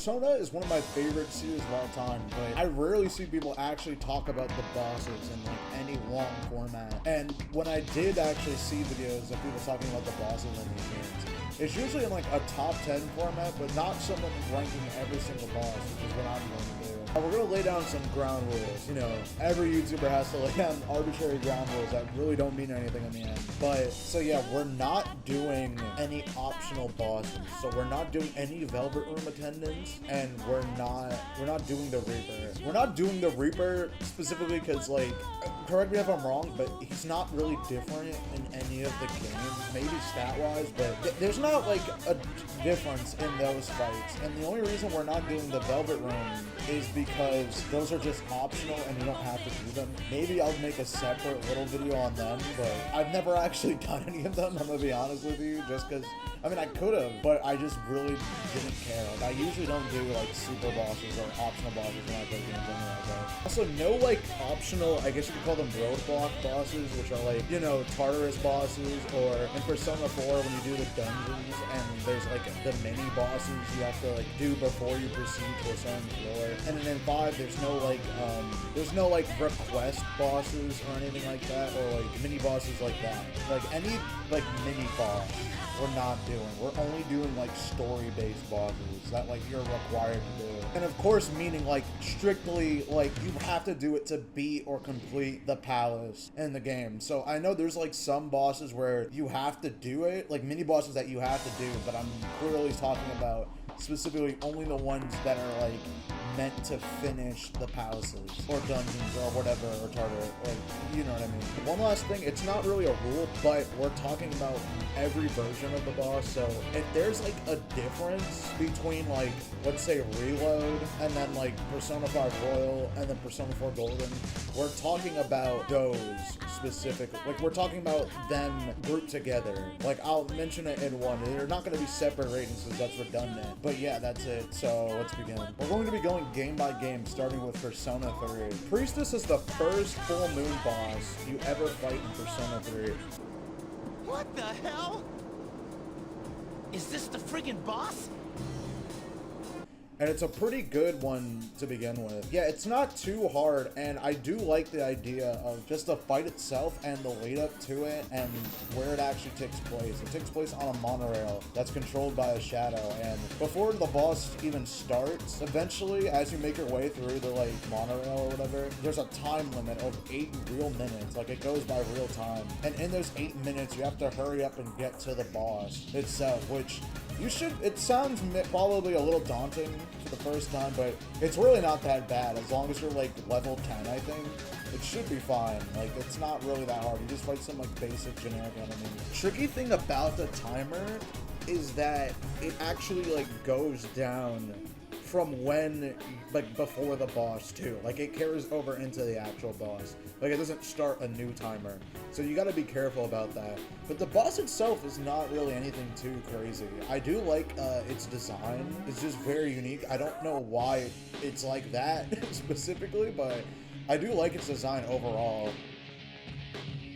Persona is one of my favorite series of all time, but I rarely see people actually talk about the bosses in like any long format. And when I did actually see videos of people talking about the bosses in these games, it's usually in like a top 10 format, but not someone ranking every single boss, which is what I'm going to do. We're going to lay down some ground rules. You know, every YouTuber has to lay down arbitrary ground rules that really don't mean anything in the end. But, so yeah, we're not doing any optional bosses. So we're not doing any Velvet Room attendants, and we're not doing the Reaper. We're not doing the Reaper specifically because, like, correct me if I'm wrong, but he's not really different in any of the games, maybe stat-wise, but there's not, like, a difference in those fights. And the only reason we're not doing the Velvet Room is because those are just optional and you don't have to do them. Maybe I'll make a separate little video on them, but I've never actually done any of them, I'm gonna be honest with you, just because, I mean, I could have, but I just really didn't care. Like, I usually don't do, like, super bosses or optional bosses when I play games anyway, but also, no, like, optional, I guess you could call them roadblock bosses, which are, like, you know, Tartarus bosses, or in Persona 4, when you do the dungeons, and there's, like, the mini bosses you have to, like, do before you proceed to a certain floor. And then in 5, there's no, like, request bosses or anything like that, or, like, mini bosses like that. Like, any, like, mini boss we're not doing. We're only doing, like, story-based bosses that, like, you're required to do. And, of course, meaning, like, strictly, like, you have to do it to beat or complete the palace in the game. So I know there's, like, some bosses where you have to do it, like, mini bosses that you have to do, but I'm clearly talking about specifically only the ones that are, like, meant to finish the palaces or dungeons or whatever, or Tartar, like, you know what I mean. One last thing, it's not really a rule, but we're talking about every version of the boss, so if there's like a difference between, like, let's say Reload and then like Persona 5 Royal and then Persona 4 Golden, we're talking about those specifically. Like, we're talking about them grouped together. Like, I'll mention it in one. They're not going to be separate ratings because that's redundant, but yeah, that's it. So let's begin. We're going to be going game by game, starting with Persona 3. Priestess is the first full moon boss you ever fight in Persona 3. What the hell? Is this the friggin' boss? And it's a pretty good one to begin with. Yeah, it's not too hard, and I do like the idea of just the fight itself and the lead up to it and where it actually takes place. It takes place on a monorail that's controlled by a shadow, and before the boss even starts, eventually, as you make your way through the, like, monorail or whatever, there's a time limit of 8 real minutes. Like, it goes by real time. And in those 8 minutes, you have to hurry up and get to the boss itself, which you should, it sounds probably a little daunting for the first time, but it's really not that bad. As long as you're, like, level 10, I think, it should be fine. Like, it's not really that hard. You just fight some, like, basic generic enemies. Tricky thing about the timer is that it actually, like, goes down from when, like, before the boss too. Like, it carries over into the actual boss. Like, it doesn't start a new timer. So you gotta be careful about that. But the boss itself is not really anything too crazy. I do like its design. It's just very unique. I don't know why it's like that specifically, but I do like its design overall.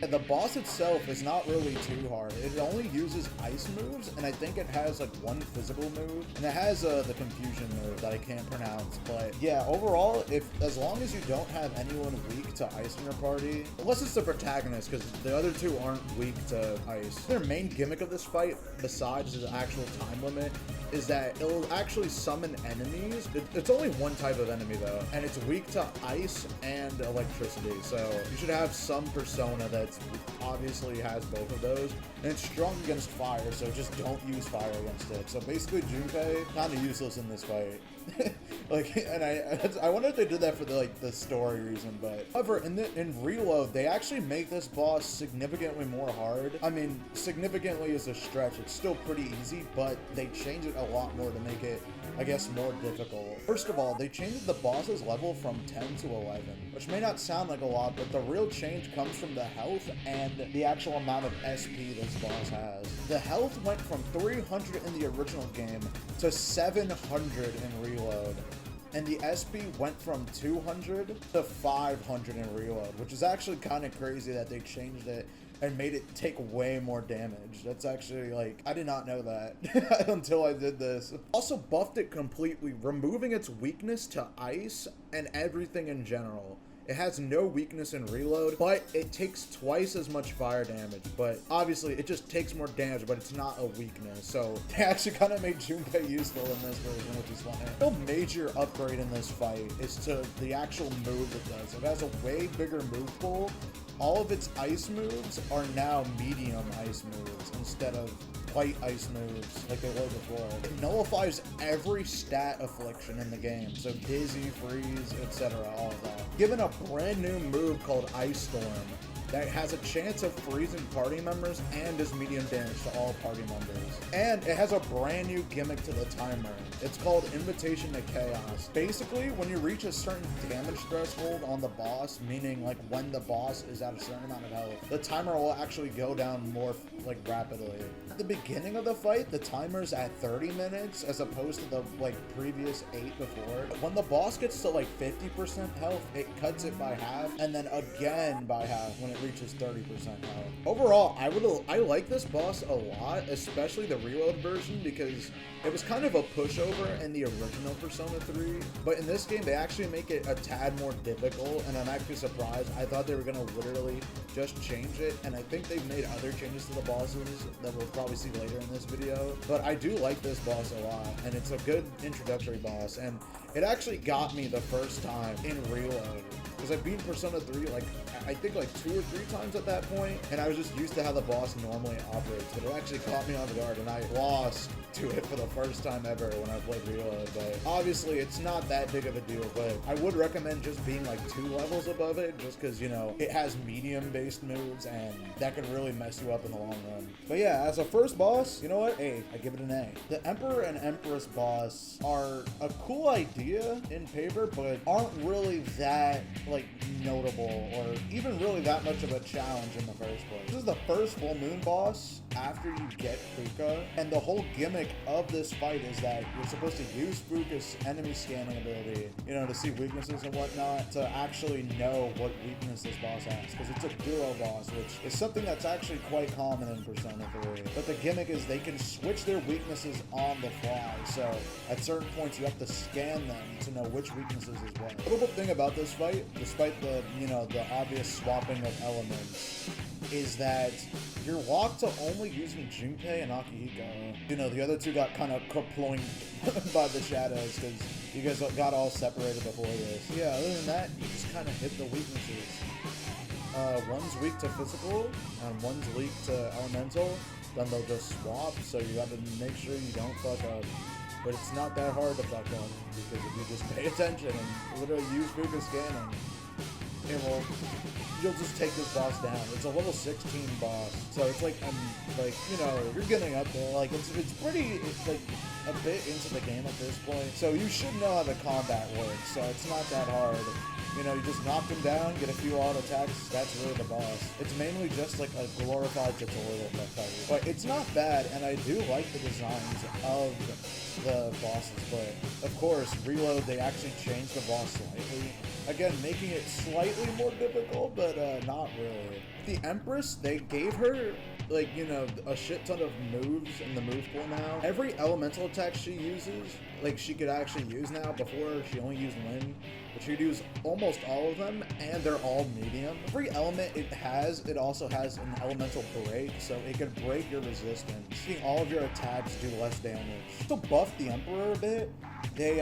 The boss itself is not really too hard. It only uses ice moves, and I think it has, like, one physical move, and it has the confusion move that I can't pronounce. But yeah, overall, as long as you don't have anyone weak to ice in your party, unless it's the protagonist, because the other two aren't weak to ice. Their main gimmick of this fight, besides the actual time limit, is that it'll actually summon enemies. It's only one type of enemy though, and it's weak to ice and electricity, so you should have some persona that obviously has both of those, and it's strong against fire, so just don't use fire against it. So basically Junpei kind of useless in this fight. Like, and I wonder if they did that for the story reason, but however, in Reload, they actually make this boss significantly more hard. I mean, significantly is a stretch. It's still pretty easy, but they change it a lot more to make it, I guess, more difficult. First of all, they changed the boss's level from 10 to 11, which may not sound like a lot, but the real change comes from the health and the actual amount of SP this boss has. The health went from 300 in the original game to 700 in Reload. And the SP went from 200 to 500 in Reload, which is actually kind of crazy that they changed it and made it take way more damage. That's actually, like, I did not know that until I did this. Also buffed it completely, removing its weakness to ice and everything in general. It has no weakness in reload, but it takes twice as much fire damage. But obviously, it just takes more damage, but it's not a weakness. So they actually kind of made Junpei useful in this version, which is funny. The major upgrade in this fight is to the actual move it does. It has a way bigger move pool. All of its ice moves are now medium ice moves instead of light ice moves like they were before. It nullifies every stat affliction in the game, so dizzy, freeze, etc., all of that. Given a brand new move called Ice Storm that has a chance of freezing party members and does medium damage to all party members. And it has a brand new gimmick to the timer. It's called Invitation to Chaos. Basically, when you reach a certain damage threshold on the boss, meaning like when the boss is at a certain amount of health, the timer will actually go down more like rapidly. At the beginning of the fight, the timer's at 30 minutes as opposed to the like previous 8 before. When the boss gets to like 50% health, it cuts it by half, and then again by half when it reaches 30% health. Overall, I like this boss a lot, especially the reload version, because it was kind of a pushover in the original Persona 3, but in this game they actually make it a tad more difficult, and I'm actually surprised. I thought they were gonna literally just change it, and I think they've made other changes to the bosses that we'll probably see later in this video, but I do like this boss a lot, and it's a good introductory boss, and it actually got me the first time in reload, because I've beaten Persona 3 like I think like 2 or 3 times at that point, and I was just used to how the boss normally operates, but it actually caught me off guard, and I lost to it for the first time ever when I played Reload. But obviously it's not that big of a deal, but I would recommend just being like 2 levels above it, just because, you know, it has medium based moves and that can really mess you up in the long run. But yeah, as a first boss, you know what? A, I give it an A. The Emperor and Empress boss are a cool idea in paper, but aren't really that like notable or even really that much of a challenge in the first place. This is the first full moon boss after you get Fuka, and the whole gimmick of this fight is that you're supposed to use Fuka's enemy scanning ability, you know, to see weaknesses and whatnot, to actually know what weakness this boss has, because it's a duo boss, which is something that's actually quite common in Persona 3. But the gimmick is they can switch their weaknesses on the fly, so at certain points you have to scan them to know which weaknesses is what. The little thing about this fight, despite the, you know, the obvious swapping of elements, is that you're locked to only using Junpei and Akihiko. You know, the other two got kind of kaploinked by the shadows because you guys got all separated before this. Yeah, other than that, you just kind of hit the weaknesses. One's weak to physical, and one's weak to elemental. Then they'll just swap, so you have to make sure you don't fuck up. But it's not that hard to fuck up, because if you just pay attention and literally use Fuka scanning, you'll just take this boss down. It's a level 16 boss, so it's like, you know, you're getting up there. Like, it's like a bit into the game at this point, so you should know how the combat works, so it's not that hard. You know, you just knock them down, get a few auto attacks, that's really the boss. It's mainly just like a glorified tutorial fight. But it's not bad, and I do like the designs of the bosses, but of course, Reload, they actually changed the boss slightly. Again, making it slightly more difficult, but not really. The Empress, they gave her, like, you know, a shit ton of moves in the move pool now. Every elemental attack she uses, like, she could actually use now. Before, she only used Lin, but she'd use almost all of them, and they're all medium. Every element it also has an elemental break, so it can break your resistance, making all of your attacks do less damage. To buff the Emperor a bit, they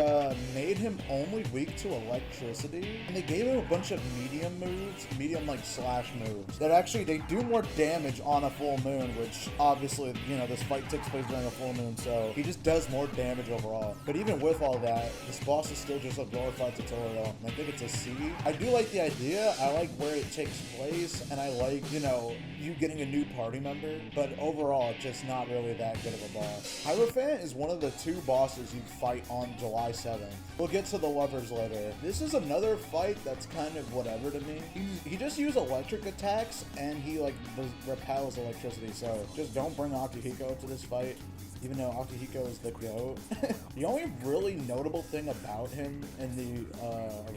made him only weak to electricity, and they gave him a bunch of medium moves, medium like slash moves, that actually they do more damage on a full moon, which obviously, you know, this fight takes place during a full moon, so he just does more damage overall. But even with all that, this boss is still just a glorified tutorial, and I think it's a C. I do like the idea, I like where it takes place, and I like, you know, you getting a new party member, but overall, it's just not really that good of a boss. Hierophant is one of the 2 bosses you fight on July 7th. We'll get to the lovers later. This is another fight that's kind of whatever to me. He just used electric attacks, and he like repels electricity, so just don't bring Akihiko to this fight. even though Akihiko is the GOAT. The only really notable thing about him in the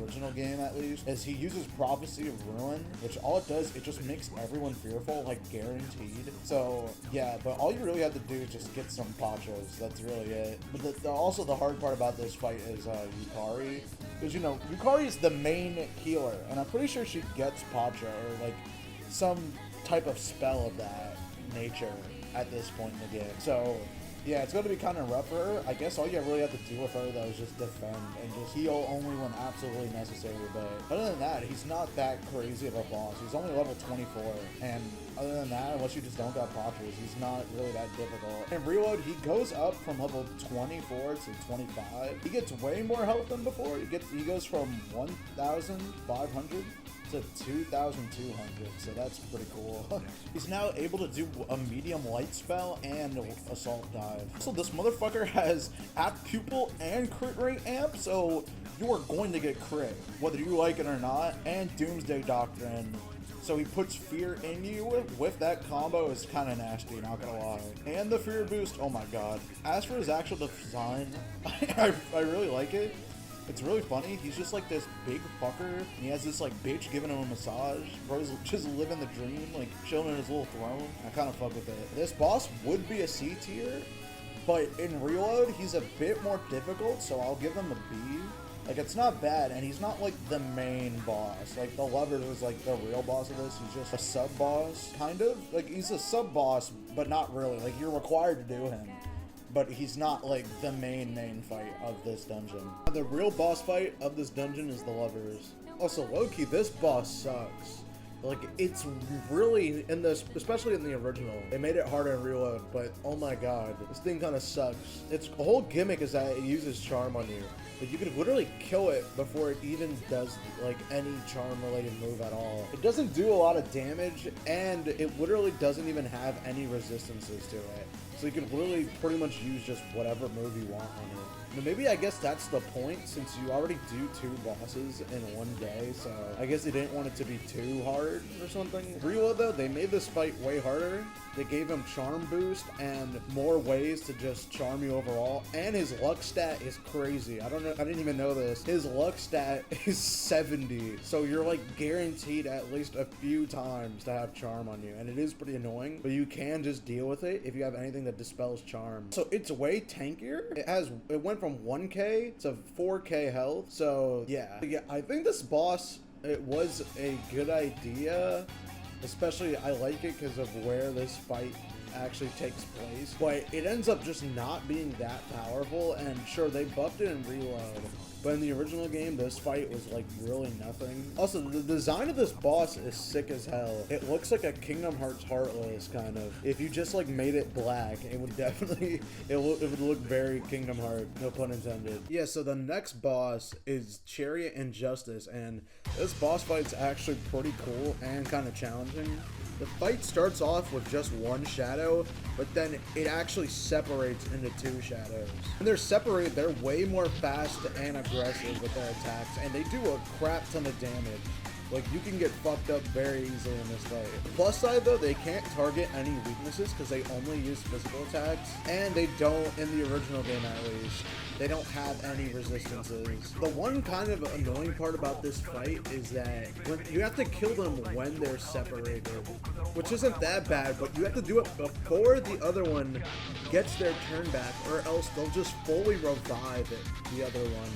original game, at least, is he uses Prophecy of Ruin, which all it does, it just makes everyone fearful, like guaranteed. So yeah, but all you really have to do is just get some Pachos. That's really it. But also the hard part about this fight is Yukari, because you know Yukari is the main healer, and I'm pretty sure she gets Pacha or like some type of spell of that nature at this point in the game. So yeah, it's going to be kind of rough for her. I guess all you really have to do with her, though, is just defend and just heal only when absolutely necessary. But other than that, he's not that crazy of a boss. He's only level 24. And other than that, unless you just don't got Pachas, he's not really that difficult. In Reload, he goes up from level 24 to 25. He gets way more health than before. He goes from 1,500 to 2,200, so that's pretty cool. He's now able to do a medium light spell and assault dive. So this motherfucker has apt pupil and crit rate amp, so you are going to get crit, whether you like it or not, and Doomsday Doctrine. So he puts fear in you with that combo is kind of nasty, not gonna lie. And the fear boost, oh my god. As for his actual design, I really like it. It's really funny. He's just like this big fucker. And he has this like bitch giving him a massage. Bro, he's just living the dream, like chilling in his little throne. I kind of fuck with it. This boss would be a C tier, but in Reload, he's a bit more difficult, so I'll give him a B. Like, it's not bad, and he's not like the main boss. Like, the Lover is like the real boss of this. He's just a sub-boss, kind of. Like, he's a sub-boss, but not really. Like, you're required to do him. But he's not like the main fight of this dungeon. The real boss fight of this dungeon is the Lovers. Also, low-key, this boss sucks. Like, it's really, in this, especially in the original, they made it harder in Reload, but oh my god, this thing kind of sucks. Its whole gimmick is that it uses charm on you. But you could literally kill it before it even does like any charm related move at all. It doesn't do a lot of damage, and it literally doesn't even have any resistances to it. So you can literally pretty much use just whatever move you want on it. But maybe I guess that's the point, since you already do 2 bosses in one day, so I guess they didn't want it to be too hard or something. Reload though, they made this fight way harder. They gave him charm boost and more ways to just charm you overall. And his luck stat is crazy. I didn't even know this. His luck stat is 70. So you're like guaranteed at least a few times to have charm on you. And it is pretty annoying, but you can just deal with it if you have anything that dispels charm. So it's way tankier. It went from 1k to 4k health. So yeah, I think this boss, it was a good idea. Especially, I like it because of where this fight actually takes place. But it ends up just not being that powerful. And sure, they buffed it in Reload. But in the original game, this fight was like really nothing. Also, the design of this boss is sick as hell. It looks like a Kingdom Hearts Heartless, kind of. If you just like made it black, it would definitely, it would look very Kingdom Hearts, no pun intended. Yeah, so the next boss is Chariot and Justice, and this boss fight's actually pretty cool and kind of challenging. The fight starts off with just one shadow, but then it actually separates into 2 shadows. When they're separated, they're way more fast and aggressive with their attacks, and they do a crap ton of damage. Like, you can get fucked up very easily in this fight. The plus side, though, they can't target any weaknesses because they only use physical attacks, and they don't, in the original game at least, they don't have any resistances. The one kind of annoying part about this fight is that you have to kill them when they're separated, which isn't that bad, but you have to do it before the other one gets their turn back, or else they'll just fully revive the other one.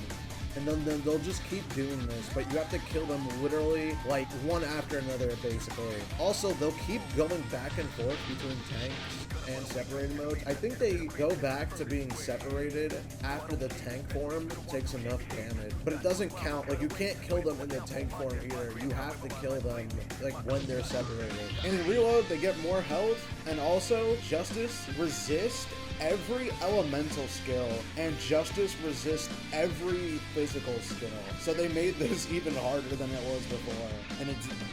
And then they'll just keep doing this, but you have to kill them literally like one after another, basically. Also, they'll keep going back and forth between tanks and separated modes. I think they go back to being separated after the tank form takes enough damage, but it doesn't count. Like, you can't kill them in the tank form either. You have to kill them like when they're separated. And in Reload, they get more health, and also Justice resists every elemental skill, and Justice resists every physical skill. So they made this even harder than it was before, and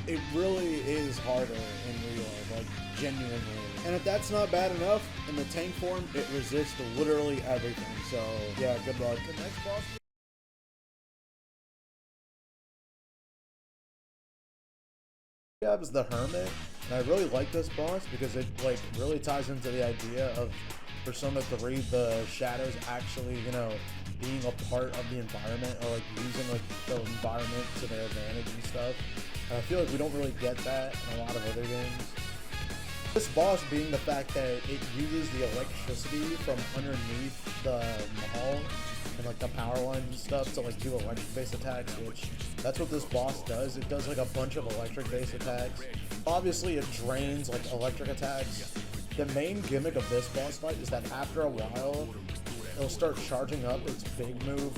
it really is harder in Reload, like genuinely. And if that's not bad enough, in the tank form, it resists literally everything. So yeah, good luck. The next boss we have is the Hermit, and I really like this boss because it like really ties into the idea of Persona 3, the shadows actually, you know, being a part of the environment, or like using like the environment to their advantage and stuff. And I feel like we don't really get that in a lot of other games. This boss being the fact that it uses the electricity from underneath the mall and like the power lines and stuff to like do electric based attacks, which that's what this boss does. It does like a bunch of electric based attacks. Obviously it drains like electric attacks. The main gimmick of this boss fight is that after a while it'll start charging up its big move,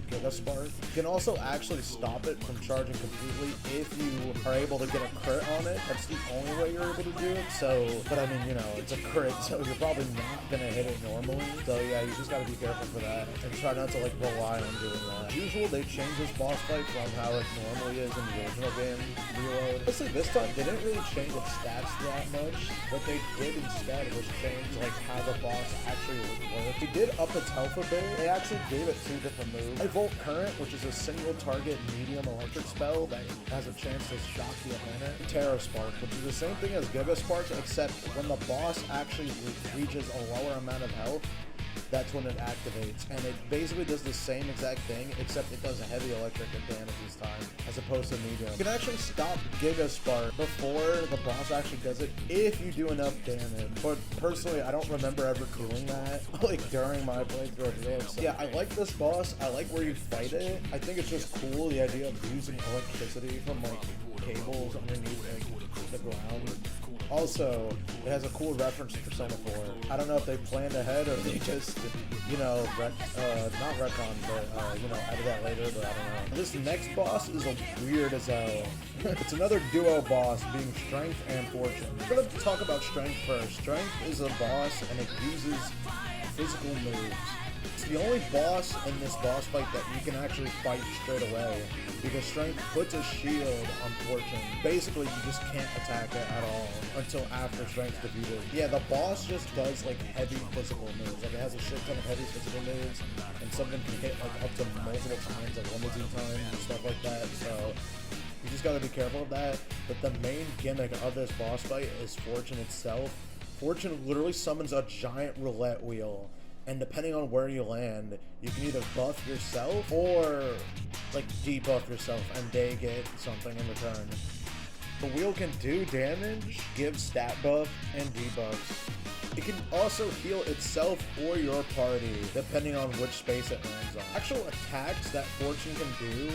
Giga Spark. You can also actually stop it from charging completely if you are able to get a crit on it. That's the only way you're able to do it. So, but I mean, you know, it's a crit, so you're probably not gonna hit it normally. So yeah, you just gotta be careful for that and try not to like rely on doing that. As usual, they changed this boss fight from how it normally is in the original game, Reload. Honestly, this time they didn't really change its stats that much. What they did instead was change like how the boss actually would work. They did up its health a bit. They actually gave it 2 different moves. Volt Current, which is a single target medium electric spell that has a chance to shock the opponent. Terror Spark, which is the same thing as Giga Spark, except when the boss actually reaches a lower amount of health, that's when it activates, and it basically does the same exact thing, except it does a heavy electric damage this time, as opposed to medium. You can actually stop Giga Spark before the boss actually does it, if you do enough damage. But personally, I don't remember ever doing that, like during my playthrough of this. So, yeah, I like this boss, I like where you fight it. I think it's just cool, the idea of using electricity from like cables underneath like the ground. Also, it has a cool reference to Persona 4. I don't know if they planned ahead or they just, you know, not retcon, but, you know, added that later, but I don't know. This next boss is a weird as hell. It's another duo boss being Strength and Fortune. We're gonna talk about Strength first. Strength is a boss and it uses physical moves. It's the only boss in this boss fight that you can actually fight straight away, because Strength puts a shield on Fortune. Basically, you just can't attack it at all until after Strength's defeated. Yeah, the boss just does like heavy physical moves. Like it has a shit ton of heavy physical moves, and something can hit like up to multiple times, like 1 to 2 times and stuff like that. So you just gotta be careful of that. But the main gimmick of this boss fight is Fortune itself. Fortune literally summons a giant roulette wheel, and depending on where you land, you can either buff yourself or like debuff yourself, and they get something in return. The wheel can do damage, give stat buff, and debuffs. It can also heal itself or your party, depending on which space it lands on. Actual attacks that Fortune can do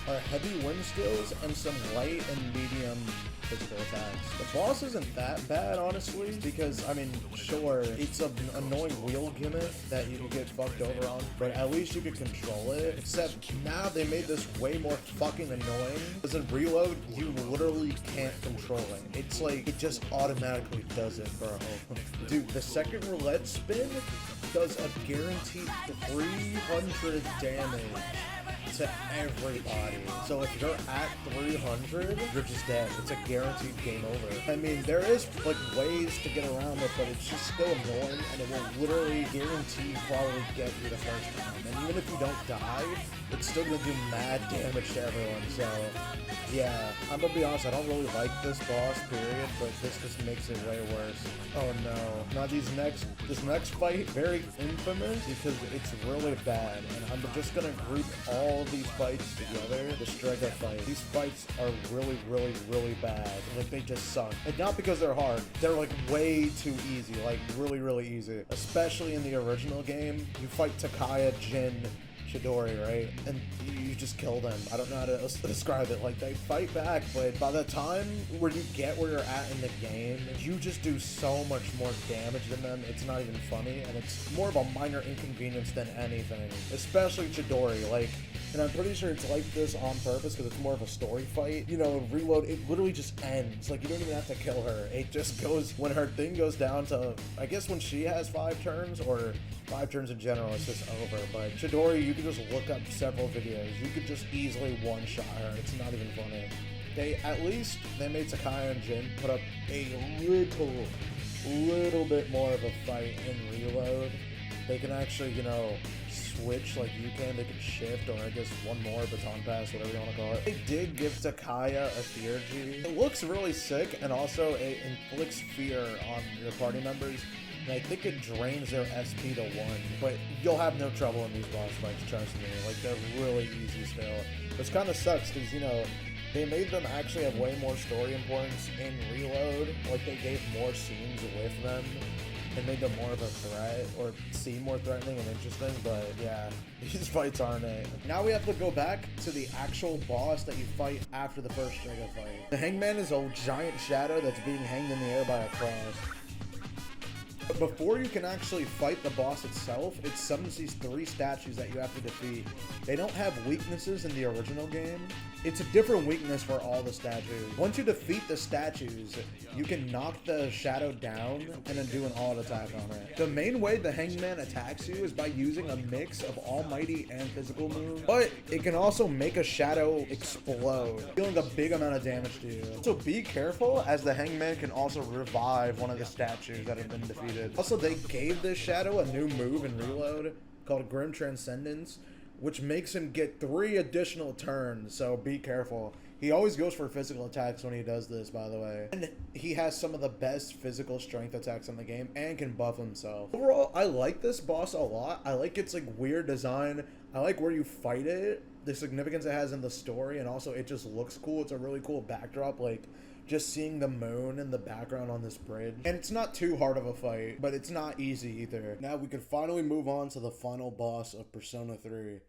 are heavy wind skills and some light and medium physical attacks. The boss isn't that bad, honestly, because, I mean, sure, it's an annoying wheel gimmick that you can get fucked over on, but at least you can control it, except now they made this way more fucking annoying, because in Reload, you literally can't control it. It's like, it just automatically does it, bro. Dude, the second roulette spin does a guaranteed 300 damage to everybody. So if you're at 300, you're just dead. It's a guaranteed game over. I mean, there is like ways to get around it, but it's just still annoying, and it will literally guarantee probably get you the first time. And even if you don't die, it's still gonna do mad damage to everyone. So yeah, I'm gonna be honest, I don't really like this boss, period, but this just makes it way worse. Oh no. Now this next fight, very infamous because it's really bad, and I'm just gonna group all of these fights together. The Strega fight. These fights are really, really, really bad. Like, they just suck. And not because they're hard. They're like way too easy. Like, really, really easy. Especially in the original game. You fight Takaya, Jin, Chidori, right? And you just kill them. I don't know how to describe it. Like, they fight back, but by the time where you get where you're at in the game, you just do so much more damage than them. It's not even funny, and it's more of a minor inconvenience than anything. Especially Chidori, like, and I'm pretty sure it's like this on purpose because it's more of a story fight. You know, Reload, it literally just ends. Like, you don't even have to kill her. It just goes, when her thing goes down to, I guess when she has 5 turns, or 5 turns in general, it's just over. But Chidori, you can just look up several videos. You could just easily one-shot her. It's not even funny. They made Takaya and Jin put up a little bit more of a fight in Reload. They can actually, you know, switch like you can. They can shift, or I guess one more baton pass, whatever you want to call it. They did give Takaya a fear G. It looks really sick, and also it inflicts fear on your party members. and I think it drains their SP to 1, but you'll have no trouble in these boss fights, trust me. Like, they're really easy still. Which kind of sucks, because, you know, they made them actually have way more story importance in Reload. Like, they gave more scenes with them and made them more of a threat, or seem more threatening and interesting, but yeah, these fights aren't it. Now we have to go back to the actual boss that you fight after the first Strega fight. The Hangman is a giant shadow that's being hanged in the air by a cross. But before you can actually fight the boss itself, it summons these 3 statues that you have to defeat. They don't have weaknesses in the original game. It's a different weakness for all the statues. Once you defeat the statues, you can knock the shadow down and then do an alt attack on it. The main way the Hangman attacks you is by using a mix of almighty and physical moves, but it can also make a shadow explode, dealing a big amount of damage to you. So be careful, as the Hangman can also revive one of the statues that have been defeated. Also, they gave this shadow a new move in Reload called Grim Transcendence, which makes him get 3 additional turns, so be careful. He always goes for physical attacks when he does this, by the way. And he has some of the best physical strength attacks in the game and can buff himself. Overall, I like this boss a lot. I like its like weird design. I like where you fight it, the significance it has in the story, and also it just looks cool. It's a really cool backdrop, like just seeing the moon in the background on this bridge. And it's not too hard of a fight, but it's not easy either. Now we can finally move on to the final boss of Persona 3.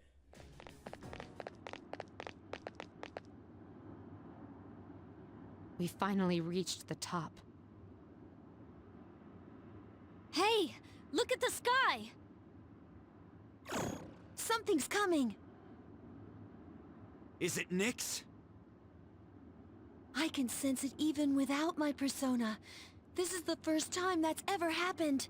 We finally reached the top. Hey, look at the sky! Something's coming. Is it Nyx? I can sense it even without my persona. This is the first time that's ever happened.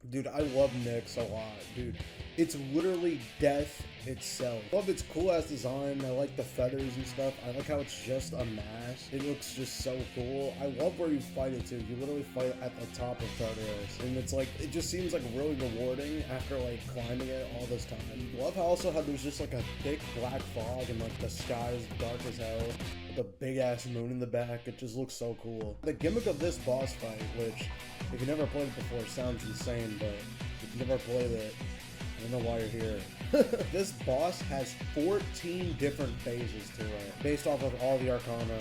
Dude, I love Nyx a lot, dude. It's literally death itself. I love its cool ass design. I like the feathers and stuff. I like how it's just a mask. It looks just so cool. I love where you fight it too. You literally fight at the top of Tartarus, and it's like, it just seems like really rewarding after like climbing it all this time. I love how also how there's just like a thick black fog and like the sky is dark as hell. The big ass moon in the back. It just looks so cool. The gimmick of this boss fight, which if you never played it before, sounds insane, but if you never played it, I don't know why you're here. This boss has 14 different phases to it, based off of all the Arcana,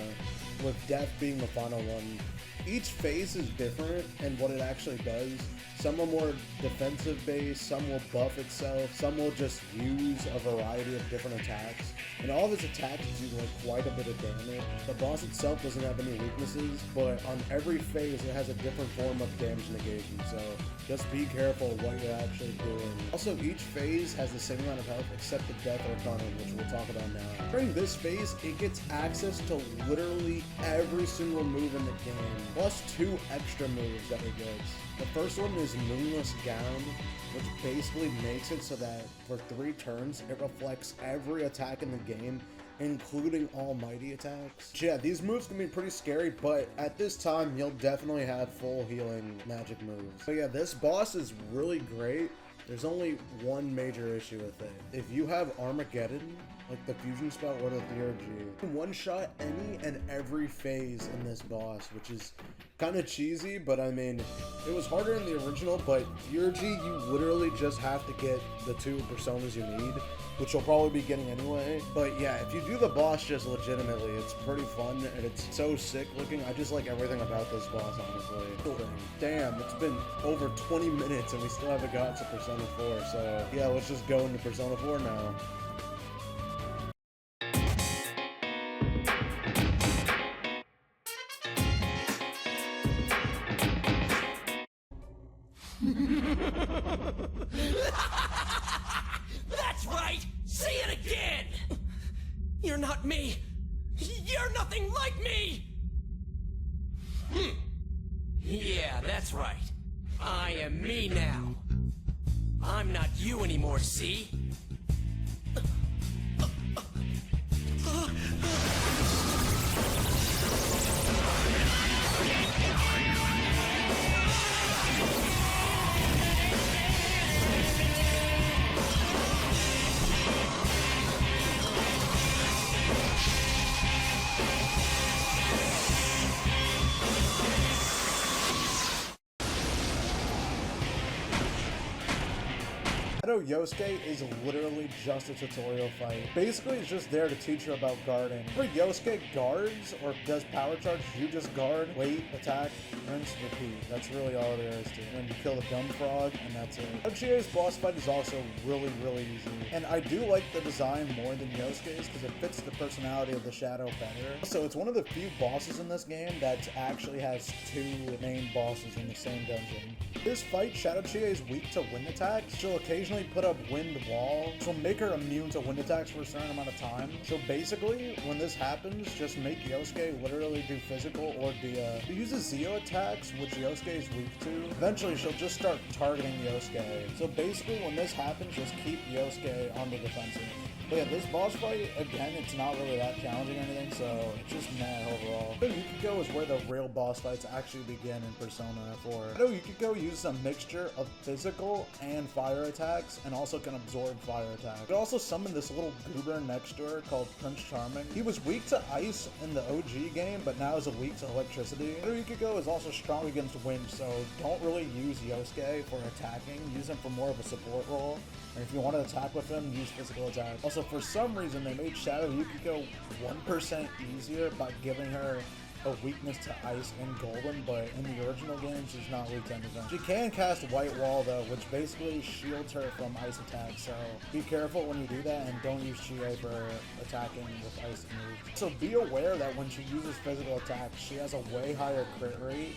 with death being the final one. Each phase is different and what it actually does. Some are more defensive based, some will buff itself, some will just use a variety of different attacks. And all of its attacks do like quite a bit of damage. The boss itself doesn't have any weaknesses, but on every phase it has a different form of damage negation, so just be careful what you're actually doing. Also, each phase has the same amount of health except the death Arcana, which we'll talk about now. During this phase, it gets access to literally every single move in the game, plus 2 extra moves that it gets. The first one is Moonless Gown, which basically makes it so that for 3 turns, it reflects every attack in the game, including almighty attacks. Yeah, these moves can be pretty scary, but at this time, you'll definitely have full healing magic moves. So yeah, this boss is really great. There's only one major issue with it. If you have Armageddon, like the fusion spell or the Theurgy, you can one-shot any and every phase in this boss, which is kind of cheesy, but I mean, it was harder in the original, but Theurgy, you literally just have to get the 2 personas you need, which you'll probably be getting anyway. But yeah, if you do the boss just legitimately, it's pretty fun, and it's so sick looking. I just like everything about this boss, honestly. Damn, it's been over 20 minutes and we still haven't got to Persona 4, so yeah, let's just go into Persona 4 now. That's right! Say it again! You're not me! You're nothing like me! Yeah, that's right. I am me now. I'm not you anymore, see? I know Yosuke is literally just a tutorial fight. Basically, it's just there to teach her about guarding. For Yosuke guards, or does power charge, you just guard, wait, attack, rinse, repeat. That's really all there is to it. And you kill the dumb frog, and that's it. Chie's boss fight is also really easy. And I do like the design more than Yosuke's because it fits the personality of the shadow better. So it's one of the few bosses in this game that actually has two main bosses in the same dungeon. This fight, Shadow Chie is weak to wind attacks. She'll occasionally put up wind wall, which will make her immune to wind attacks for a certain amount of time. So basically, when this happens, just make Yosuke literally do physical or Dia. She uses Zio attacks, which Yosuke is weak to. Eventually, she'll just start targeting Yosuke. So basically, when this happens, just keep Yosuke on the defensive. But yeah, this boss fight, again, it's not really that challenging or anything, so it's just meh overall. I know Yukiko is where the real boss fights actually begin in Persona 4. I know Yukiko uses a mixture of physical and fire attacks, and also can absorb fire attacks. It also summoned this little goober next to her called Prince Charming. He was weak to ice in the OG game, but now is weak to electricity. I know Yukiko is also strong against wind, so don't really use Yosuke for attacking. Use him for more of a support role. And if you want to attack with him, use physical attacks. Also, for some reason, they made Shadow Yukiko 1% easier by giving her a weakness to ice and golden, but in the original game, she's not weak to anything. She can cast White Wall, though, which basically shields her from ice attacks, so be careful when you do that, and don't use Chie for attacking with ice moves. So be aware that when she uses physical attacks, she has a way higher crit rate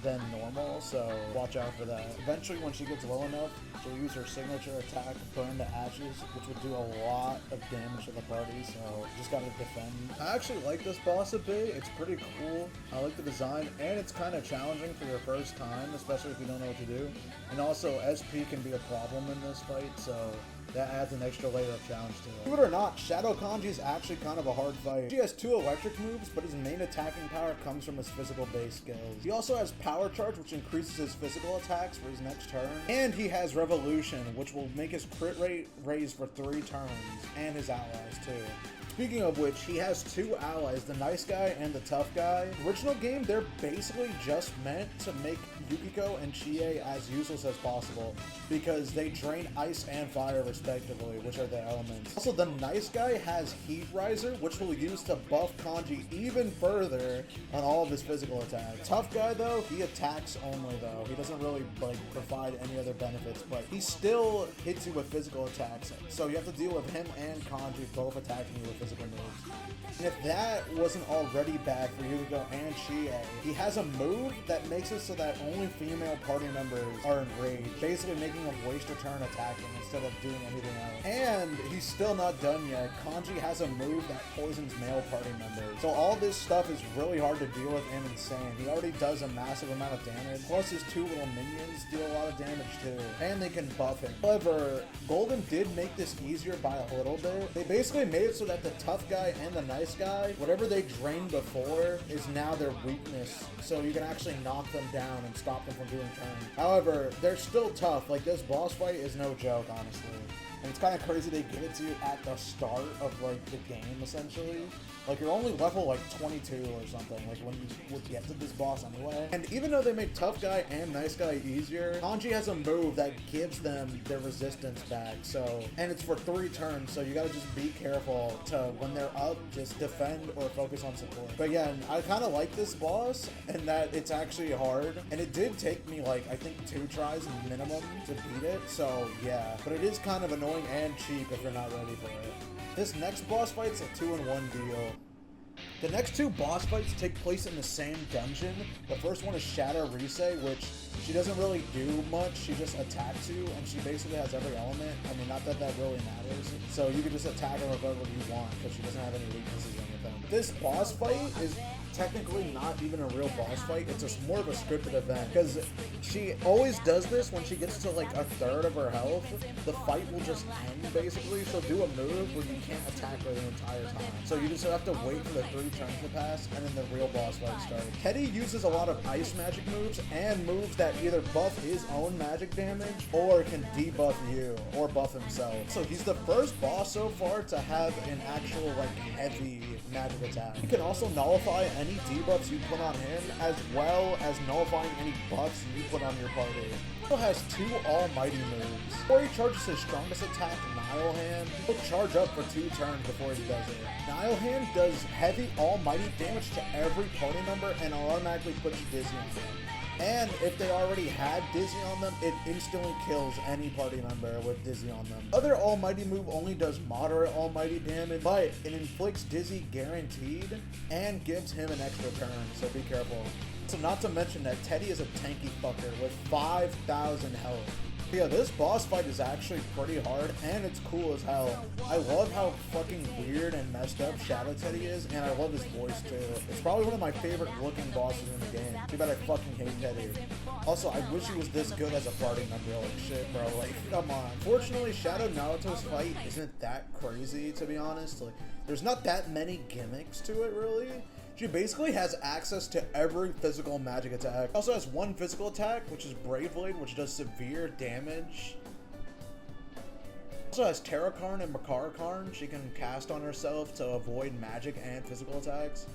than normal, so watch out for that. Eventually, when she gets low enough, she'll use her signature attack, Burn to Ashes, which would do a lot of damage to the party, so just gotta defend. I actually like this boss a bit. It's pretty cool. I like the design, and it's kind of challenging for your first time, especially if you don't know what to do. And also, SP can be a problem in this fight, so that adds an extra layer of challenge to it. Believe it or not, Shadow Kanji is actually kind of a hard fight. He has 2 electric moves, but his main attacking power comes from his physical base skills. He also has Power Charge, which increases his physical attacks for his next turn. And he has Revolution, which will make his crit rate raise for 3 turns, and his allies too. Speaking of which, he has 2 allies, the nice guy and the tough guy. Original game, they're basically just meant to make Yukiko and Chie as useless as possible because they drain ice and fire respectively, which are the elements. Also, the nice guy has Heat Riser, which we'll use to buff Kanji even further on all of his physical attacks. Tough guy though, he attacks only though. He doesn't really provide any other benefits, but he still hits you with physical attacks. So you have to deal with him and Kanji both attacking you with physical moves. And if that wasn't already bad for Yukiko and Chie, he has a move that makes it so that only female party members are enraged, basically making them waste a turn attacking instead of doing anything else. And he's still not done yet. Kanji has a move that poisons male party members. So all this stuff is really hard to deal with and insane. He already does a massive amount of damage, plus his 2 little minions deal a lot of damage too, and they can buff him. However, Golden did make this easier by a little bit. They basically made it so that the tough guy and the nice guy, whatever they drained before is now their weakness, so you can actually knock them down and stop them from doing turns. However, they're still tough. Like, this boss fight is no joke, honestly. And it's kind of crazy they give it to you at the start of, like, the game, essentially. Like, you're only level, like, 22 or something, like, when you would get to this boss anyway. And even though they make Tough Guy and Nice Guy easier, Kanji has a move that gives them their resistance back, so... And it's for 3 turns, so you gotta just be careful to, when they're up, just defend or focus on support. But again, I kind of like this boss, and that it's actually hard. And it did take me, like, I think 2 tries minimum to beat it, so yeah. But it is kind of annoying and cheap if you're not ready for it. This next boss fight's a 2-in-1 deal. The next 2 boss fights take place in the same dungeon. The first one is Shadow Rise, which she doesn't really do much. She just attacks you, and she basically has every element. I mean, not that that really matters. So you can just attack her with whatever you want, because she doesn't have any weaknesses or anything. This boss fight is technically not even a real boss fight. It's just more of a scripted event, because she always does this when she gets to like a third of her health. The fight will just end, basically. She'll do a move where you can't attack her the entire time. So you just have to wait for the 3 turns to pass, and then the real boss fight starts. Teddie uses a lot of ice magic moves, and moves that either buff his own magic damage, or can debuff you, or buff himself. So he's the first boss so far to have an actual, like, heavy magic attack. He can also nullify and any debuffs you put on him, as well as nullifying any buffs you put on your party. He also has 2 almighty moves. Before he charges his strongest attack, Nile Hand, he'll charge up for 2 turns before he does it. Nile Hand does heavy almighty damage to every party member and automatically puts Dizzy on them. And if they already had Dizzy on them, it instantly kills any party member with Dizzy on them. Other almighty move only does moderate almighty damage, but it inflicts Dizzy guaranteed and gives him an extra turn, so be careful. So not to mention that Teddie is a tanky fucker with 5,000 health. Yeah, this boss fight is actually pretty hard, and it's cool as hell. I love how fucking weird and messed up Shadow Teddie is, and I love his voice too. It's probably one of my favorite looking bosses in the game. Too bad I fucking hate Teddie. Also, I wish he was this good as a party member. Like, shit, bro. Like, come on. Fortunately, Shadow Naoto's fight isn't that crazy, to be honest. Like, there's not that many gimmicks to it, really. She basically has access to every physical magic attack. Also has 1 physical attack, which is Brave Blade, which does severe damage. Also has Terrakarn and Makarakarn she can cast on herself to avoid magic and physical attacks.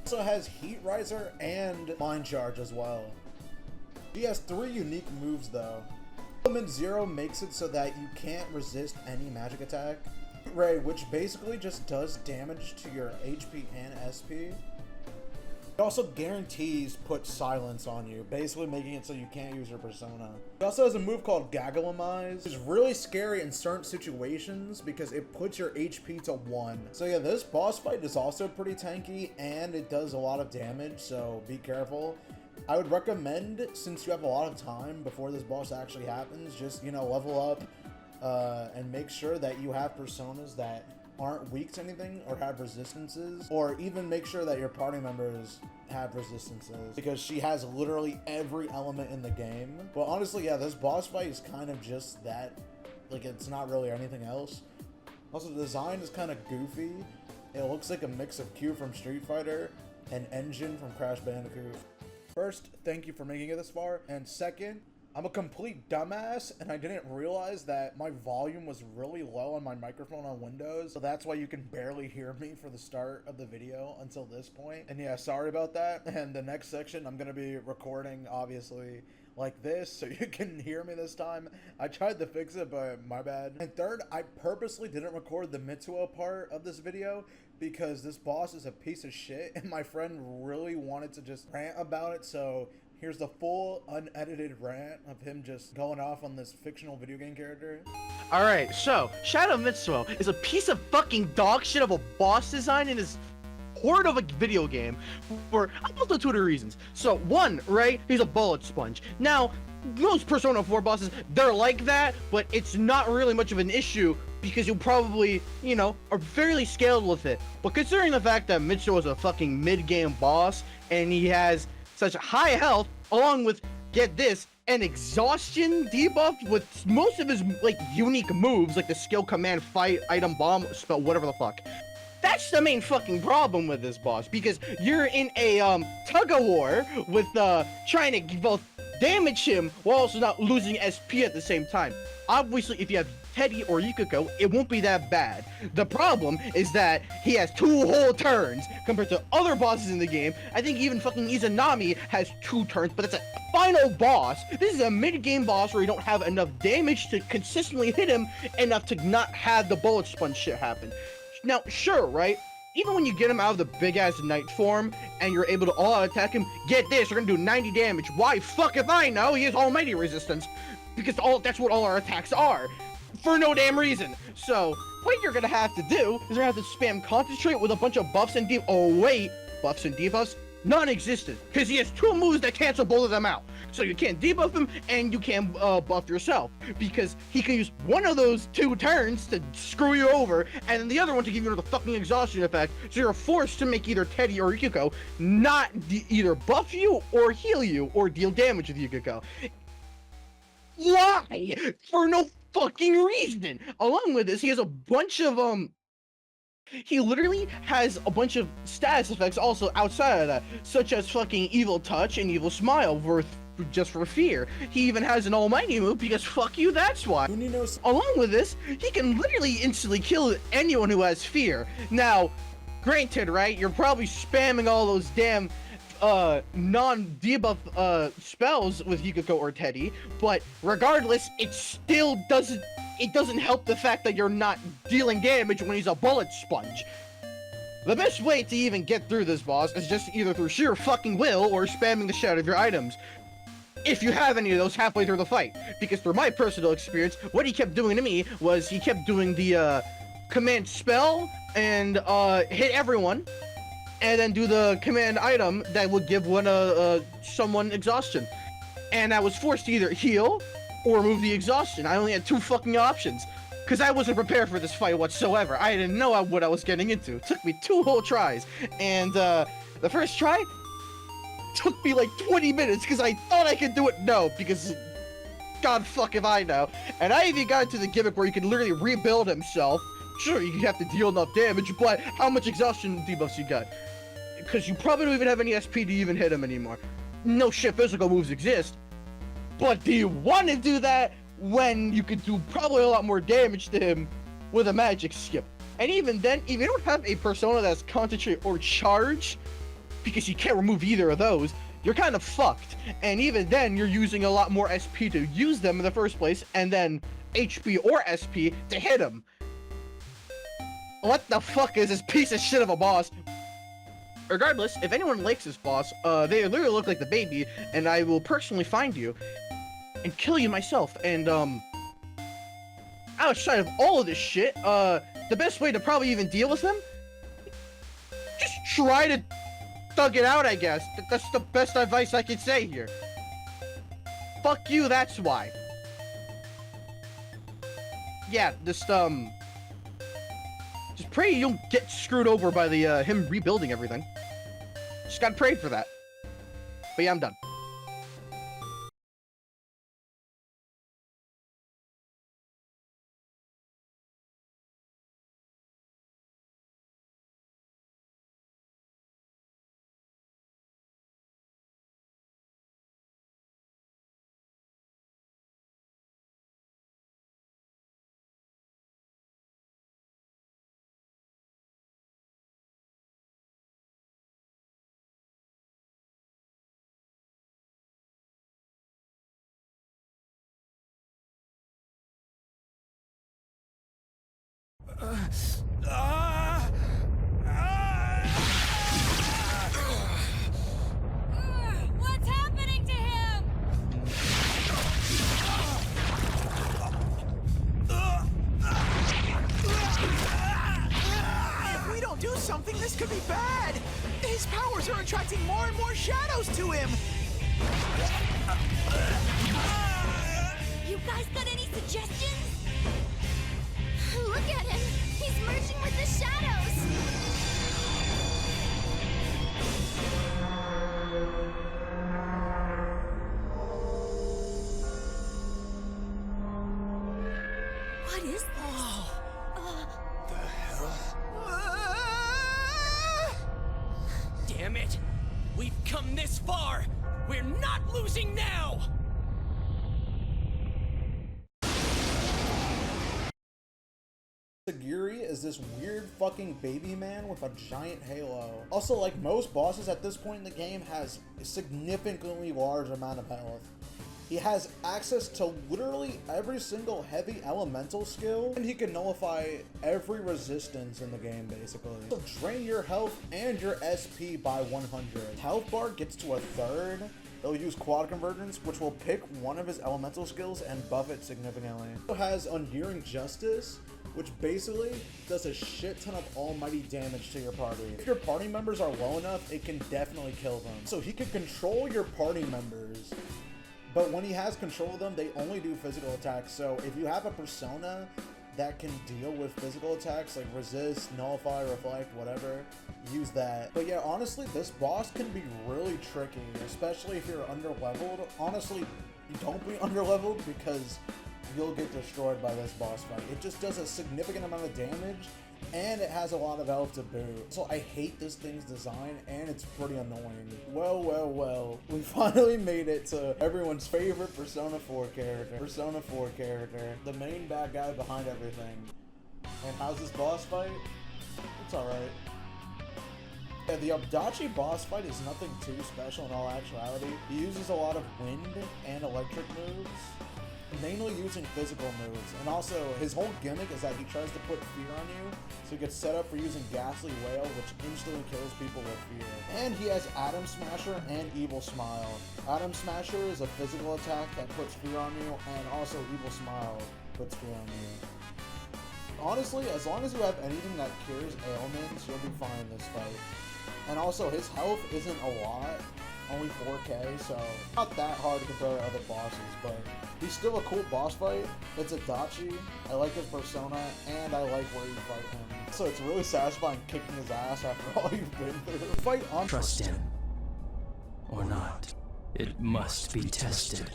Also has Heat Riser and Mind Charge as well. She has 3 unique moves though. Element 0 makes it so that you can't resist any magic attack. Ray, which basically just does damage to your HP and SP. It also guarantees put silence on you, basically making it so you can't use your persona. It also has a move called Gagalamize, which is really scary in certain situations because it puts your HP to 1. So yeah, this boss fight is also pretty tanky and it does a lot of damage, so be careful. I would recommend, since you have a lot of time before this boss actually happens, just, you know, level up. And make sure that you have personas that aren't weak to anything or have resistances, or even make sure that your party members have resistances, because she has literally every element in the game. But honestly, yeah, this boss fight is kind of just that. Like, it's not really anything else. Also, the design is kind of goofy. It looks like a mix of Q from Street Fighter and Engine from Crash Bandicoot. First, thank you for making it this far, and second, I'm a complete dumbass, and I didn't realize that my volume was really low on my microphone on Windows, so that's why you can barely hear me for the start of the video until this point. And yeah, sorry about that. And the next section, I'm gonna be recording, obviously, like this, so you can hear me this time. I tried to fix it, but my bad. And third, I purposely didn't record the Mitsuo part of this video because this boss is a piece of shit, and my friend really wanted to just rant about it, so here's the full unedited rant of him just going off on this fictional video game character. Alright, so Shadow Mitsuo is a piece of fucking dog shit of a boss design in his horde of a video game for a multitude of reasons. So one, right, he's a bullet sponge. Now, most Persona 4 bosses, they're like that, but it's not really much of an issue because you probably, you know, are fairly scaled with it. But considering the fact that Mitsuo is a fucking mid-game boss and he has such high health, along with, get this, an exhaustion debuff with most of his, like, unique moves, like the skill command, fight, item, bomb, spell, whatever the fuck. That's the main fucking problem with this boss, because you're in a, tug-of-war with, trying to both damage him while also not losing SP at the same time. Obviously, if you have Teddie or Yukiko, it won't be that bad. The problem is that he has 2 whole turns compared to other bosses in the game. I think even fucking Izanami has 2 turns, but that's a final boss. This is a mid-game boss where you don't have enough damage to consistently hit him enough to not have the bullet sponge shit happen. Now, sure, right? Even when you get him out of the big-ass knight form and you're able to all-out attack him, get this, you're gonna do 90 damage. Why? Fuck if I know, he has almighty resistance. Because that's what all our attacks are. For no damn reason. So, what you're gonna have to do is you're gonna have to spam concentrate with a bunch of buffs and buffs and debuffs? Non-existent. Because he has 2 moves that cancel both of them out. So you can't debuff him and you can't buff yourself. Because he can use one of those 2 turns to screw you over, and then the other one to give you the fucking exhaustion effect. So you're forced to make either Teddie or Yukiko not either buff you or heal you or deal damage with Yukiko. Why? For no fucking reason. Along with this, he has a bunch of he literally has a bunch of status effects also outside of that, such as fucking Evil Touch and Evil Smile just for fear. He even has an almighty move because fuck you, that's why. Along with this, he can literally instantly kill anyone who has fear. Now, granted, right, you're probably spamming all those damn non-debuff spells with Yukiko or Teddie, but regardless, it still doesn't help the fact that you're not dealing damage when he's a bullet sponge. The best way to even get through this boss is just either through sheer fucking will or spamming the shit out of your items, if you have any of those halfway through the fight. Because through my personal experience, what he kept doing to me was he kept doing the command spell and hit everyone, and then do the command item that would give someone exhaustion. And I was forced to either heal or remove the exhaustion. I only had 2 fucking options, because I wasn't prepared for this fight whatsoever. I didn't know what I was getting into. It took me 2 whole tries, and the first try took me like 20 minutes because I thought I could do it. No, because God fuck if I know. And I even got into the gimmick where you can literally rebuild himself. Sure, you have to deal enough damage, but how much exhaustion debuffs you got? Because you probably don't even have any SP to even hit him anymore. No shit, physical moves exist. But do you want to do that when you could do probably a lot more damage to him with a magic skip? And even then, if you don't have a persona that's concentrate or charge, because you can't remove either of those, you're kind of fucked. And even then, you're using a lot more SP to use them in the first place, and then HP or SP to hit him. What the fuck is this piece of shit of a boss? Regardless, if anyone likes this boss, they literally look like the baby, and I will personally find you and kill you myself. And outside of all of this shit, the best way to probably even deal with him, just try to thug it out, I guess. That's the best advice I can say here. Fuck you, that's why. Yeah, just pray you don't get screwed over by the him rebuilding everything. Just gotta pray for that. But yeah, I'm done. What's happening to him? If we don't do something, this could be bad! His powers are attracting more and more shadows to him! You guys got any suggestions? Look at him! He's merging with the shadows! What is this? The hell? Damn it! We've come this far! We're not losing now! Sagiri is this weird fucking baby man with a giant halo. Also, like most bosses at this point in the game, has a significantly large amount of health. He has access to literally every single heavy elemental skill, and he can nullify every resistance in the game, basically. So drain your health and your SP by 100. Health bar gets to a third. He'll use quad convergence, which will pick one of his elemental skills and buff it significantly. He also has Unhearing Justice, which basically does a shit ton of almighty damage to your party. If your party members are low enough, it can definitely kill them. So he can control your party members, but when he has control of them, they only do physical attacks. So if you have a persona that can deal with physical attacks, like resist, nullify, reflect, whatever, use that. But yeah, honestly, this boss can be really tricky, especially if you're underleveled. Honestly, don't be underleveled, because you'll get destroyed by this boss fight. It just does a significant amount of damage, and it has a lot of health to boot. So I hate this thing's design, and it's pretty annoying. Well, we finally made it to everyone's favorite Persona 4 character. Persona 4 character, the main bad guy behind everything. And how's this boss fight? It's alright. Yeah, the ADACHI boss fight is nothing too special in all actuality. He uses a lot of wind and electric moves, mainly using physical moves, and also his whole gimmick is that he tries to put fear on you, so he gets set up for using Ghastly Wail, which instantly kills people with fear. And he has Atom Smasher and Evil Smile. Atom Smasher is a physical attack that puts fear on you, and also Evil Smile puts fear on you. Honestly, as long as you have anything that cures ailments, you'll be fine in this fight. And also, his health isn't a lot, only 4k, so not that hard to compare to other bosses, but he's still a cool boss fight. It's ADACHI, I like his persona, and I like where you fight him. So it's really satisfying kicking his ass after all you've been through. Fight on Trust him. Or not. It must be tested.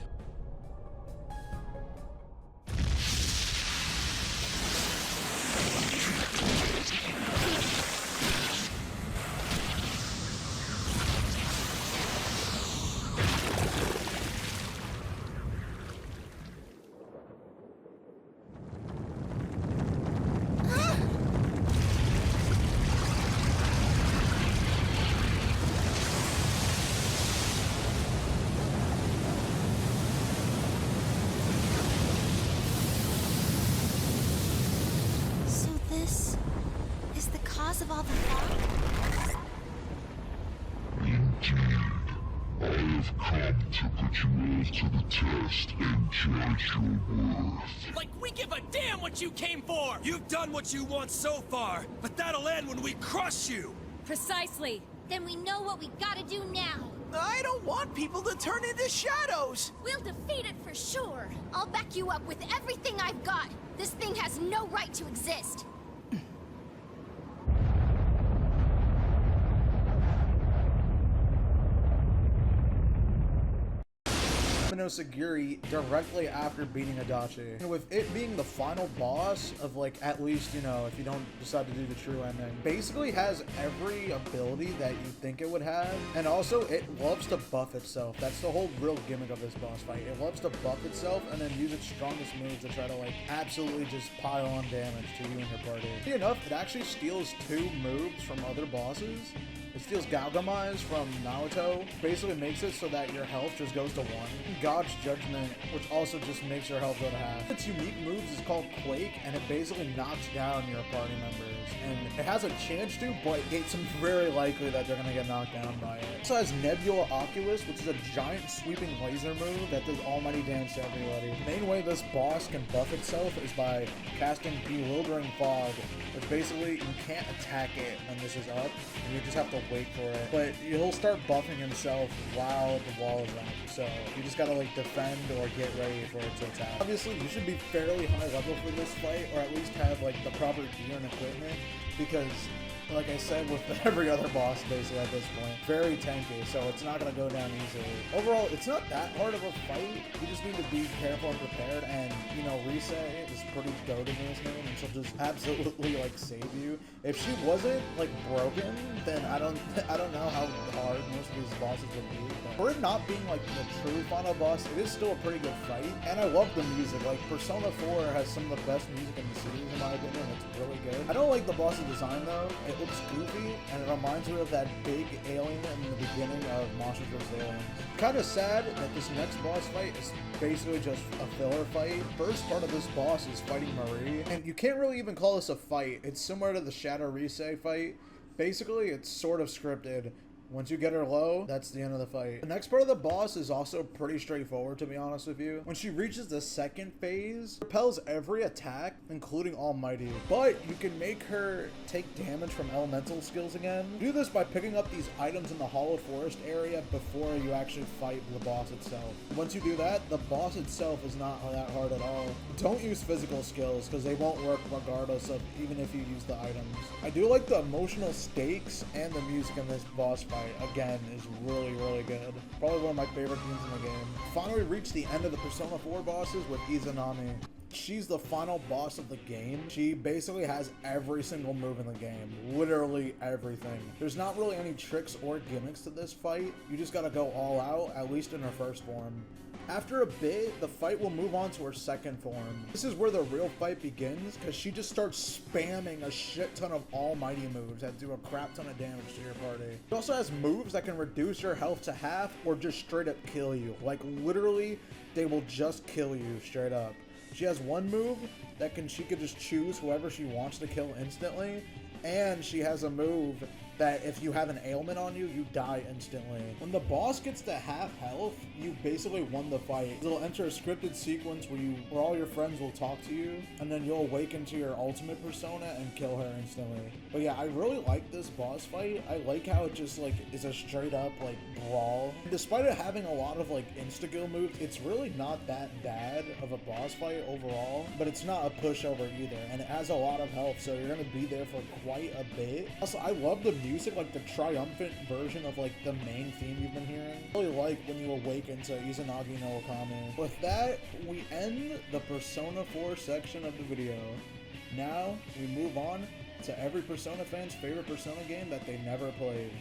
Of all the fog? Indeed. I have come to put you all to the test and judge your worth. Like we give a damn what you came for! You've done what you want so far, but that'll end when we crush you! Precisely. Then we know what we gotta do now. I don't want people to turn into shadows! We'll defeat it for sure. I'll back you up with everything I've got. This thing has no right to exist. Ameno-Sagiri directly after beating ADACHI. And with it being the final boss of, like, at least, you know, if you don't decide to do the true ending, basically has every ability that you think it would have. And also, it loves to buff itself. That's the whole real gimmick of this boss fight. It loves to buff itself and then use its strongest moves to try to, like, absolutely just pile on damage to you and your party. Funny enough, it actually steals 2 moves from other bosses. It steals Galgamai's from Naoto, basically makes it so that your health just goes to 1. God's Judgment, which also just makes your health go to half. Its unique moves is called Quake, and it basically knocks down your party members. And it has a chance to, but it's very likely that they're gonna get knocked down by it. It also has Nebula Oculus, which is a giant sweeping laser move that does almighty damage to everybody. The main way this boss can buff itself is by casting Bewildering Fog, which basically you can't attack it when this is up, and you just have to wait for it. But he'll start buffing himself while the wall is up, so you just gotta like defend or get ready for it to attack. Obviously, you should be fairly high level for this fight, or at least have like the proper gear and equipment, because like I said with every other boss basically at this point, very tanky, so it's not going to go down easily. Overall, it's not that hard of a fight. You just need to be careful and prepared, and, you know, Rise is pretty goated in this game, and she'll just absolutely, like, save you. If she wasn't, like, broken, then I don't know how hard most of these bosses would be, but for it not being, like, the true final boss, it is still a pretty good fight, and I love the music. Like, Persona 4 has some of the best music in the series, in my opinion. It's really good. I don't like the boss's design, though. It looks goofy, and it reminds me of that big alien in the beginning of Monsters vs. Aliens. Kind of sad that this next boss fight is basically just a filler fight. First part of this boss is fighting Marie, and you can't really even call this a fight. It's similar to the Shadow Rise fight. Basically, it's sort of scripted. Once you get her low, that's the end of the fight. The next part of the boss is also pretty straightforward, to be honest with you. When she reaches the second phase, repels every attack, including Almighty. But you can make her take damage from elemental skills again. Do this by picking up these items in the Hollow Forest area before you actually fight the boss itself. Once you do that, the boss itself is not that hard at all. Don't use physical skills, because they won't work regardless of even if you use the items. I do like the emotional stakes and the music in this boss fight. Again, is really, really good. Probably one of my favorite themes in the game. Finally reached the end of the Persona 4 bosses with Izanami. She's the final boss of the game. She basically has every single move in the game. Literally everything. There's not really any tricks or gimmicks to this fight. You just gotta go all out, at least in her first form. After a bit, the fight will move on to her second form. This is where the real fight begins, because she just starts spamming a shit ton of almighty moves that do a crap ton of damage to your party. She also has moves that can reduce your health to half or just straight up kill you. Like literally, they will just kill you straight up. She has one move that she could just choose whoever she wants to kill instantly, and she has a move that if you have an ailment on you, you die instantly. When the boss gets to half health, you basically won the fight. It'll enter a scripted sequence where all your friends will talk to you, and then you'll awaken to your ultimate persona and kill her instantly. But yeah, I really like this boss fight. I like how it just like is a straight up like brawl. Despite it having a lot of like insta-kill moves, it's really not that bad of a boss fight overall, but it's not a pushover either, and it has a lot of health, so you're gonna be there for quite a bit. Also, I love the music, like the triumphant version of like the main theme you've been hearing. I really like when you awaken to Izanami no Okami. With that, we end the Persona 4 section of the video. Now, we move on to every Persona fan's favorite Persona game that they never played.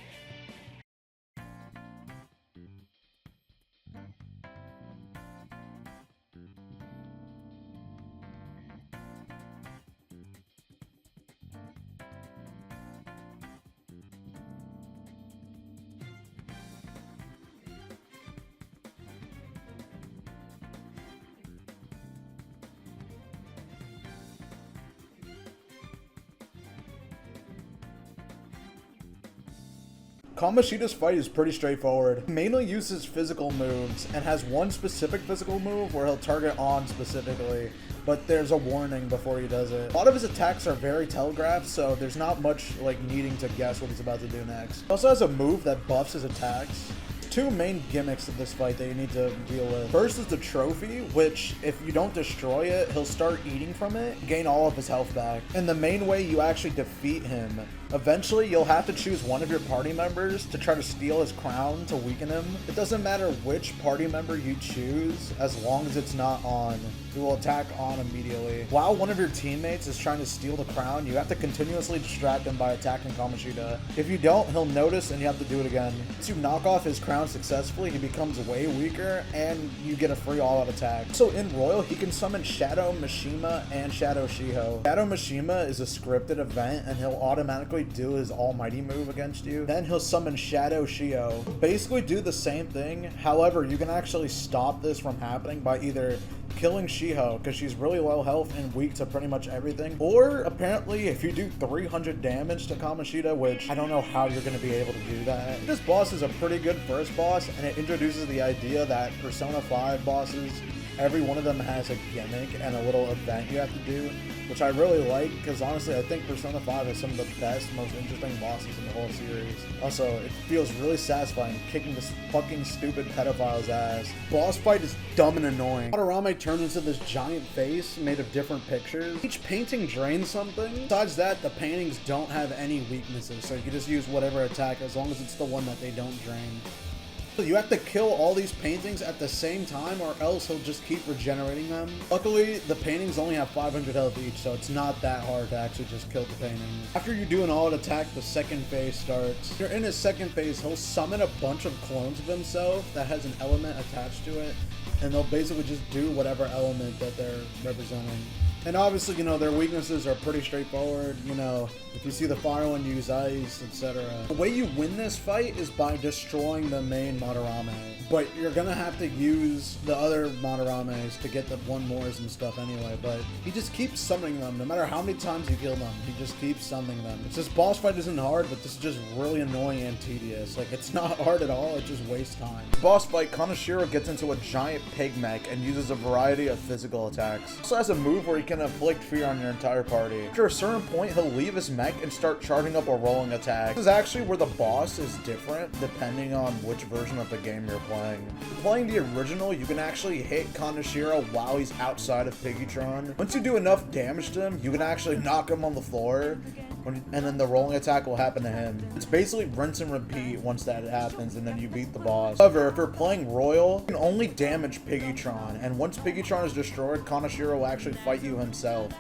Kamoshida's fight is pretty straightforward. He mainly uses physical moves and has one specific physical move where he'll target on specifically, but there's a warning before he does it. A lot of his attacks are very telegraphed, so there's not much like needing to guess what he's about to do next. He also has a move that buffs his attacks. Two main gimmicks of this fight that you need to deal with. First is the trophy, which if you don't destroy it, he'll start eating from it, gain all of his health back. And the main way you actually defeat him, eventually you'll have to choose one of your party members to try to steal his crown to weaken him. It doesn't matter which party member you choose, as long as it's not on. He will attack on immediately. While one of your teammates is trying to steal the crown, you have to continuously distract him by attacking Kamoshida. If you don't, he'll notice and you have to do it again. Once you knock off his crown successfully, he becomes way weaker and you get a free all-out attack. So in Royal, he can summon Shadow Mishima and Shadow Shiho. Shadow Mishima is a scripted event and he'll automatically do his almighty move against you. Then he'll summon Shadow Shiho. Basically do the same thing. However, you can actually stop this from happening by either killing Shiho, because she's really low health and weak to pretty much everything, or apparently if you do 300 damage to Kamoshida, which I don't know how you're going to be able to do that. This boss is a pretty good first boss, and it introduces the idea that Persona 5 bosses, every one of them has a gimmick and a little event you have to do, which I really like, because honestly I think Persona 5 has some of the best, most interesting bosses in the whole series. Also, it feels really satisfying kicking this fucking stupid pedophile's ass. Boss fight is dumb and annoying. Madarame turns into this giant face made of different pictures. Each painting drains something. Besides that, the paintings don't have any weaknesses, so you can just use whatever attack as long as it's the one that they don't drain. You have to kill all these paintings at the same time or else he'll just keep regenerating them. Luckily, the paintings only have 500 health each, so it's not that hard to actually just kill the paintings. After you do an all-out attack, the second phase starts. If you're in his second phase, he'll summon a bunch of clones of himself that has an element attached to it, and they'll basically just do whatever element that they're representing. And obviously, you know, their weaknesses are pretty straightforward. You know, if you see the fire one, use ice, etc. The way you win this fight is by destroying the main Madarame. But you're gonna have to use the other Madarames to get the one mores and stuff anyway. But he just keeps summoning them. No matter how many times you kill them, he just keeps summoning them. It's this boss fight isn't hard, but this is just really annoying and tedious. Like, it's not hard at all, it just wastes time. Boss fight, Kaneshiro gets into a giant pig mech and uses a variety of physical attacks. He also has a move where he can inflict fear on your entire party. After a certain point, he'll leave his mech and start charging up a rolling attack. This is actually where the boss is different depending on which version of the game you're playing. Playing the original, you can actually hit Kaneshiro while he's outside of Piggytron. Once you do enough damage to him, you can actually knock him on the floor. and then the rolling attack will happen to him. It's basically rinse and repeat once that happens, and then you beat the boss. However, if you're playing Royal, you can only damage Piggytron, and once Piggytron is destroyed, Kaneshiro will actually fight you himself.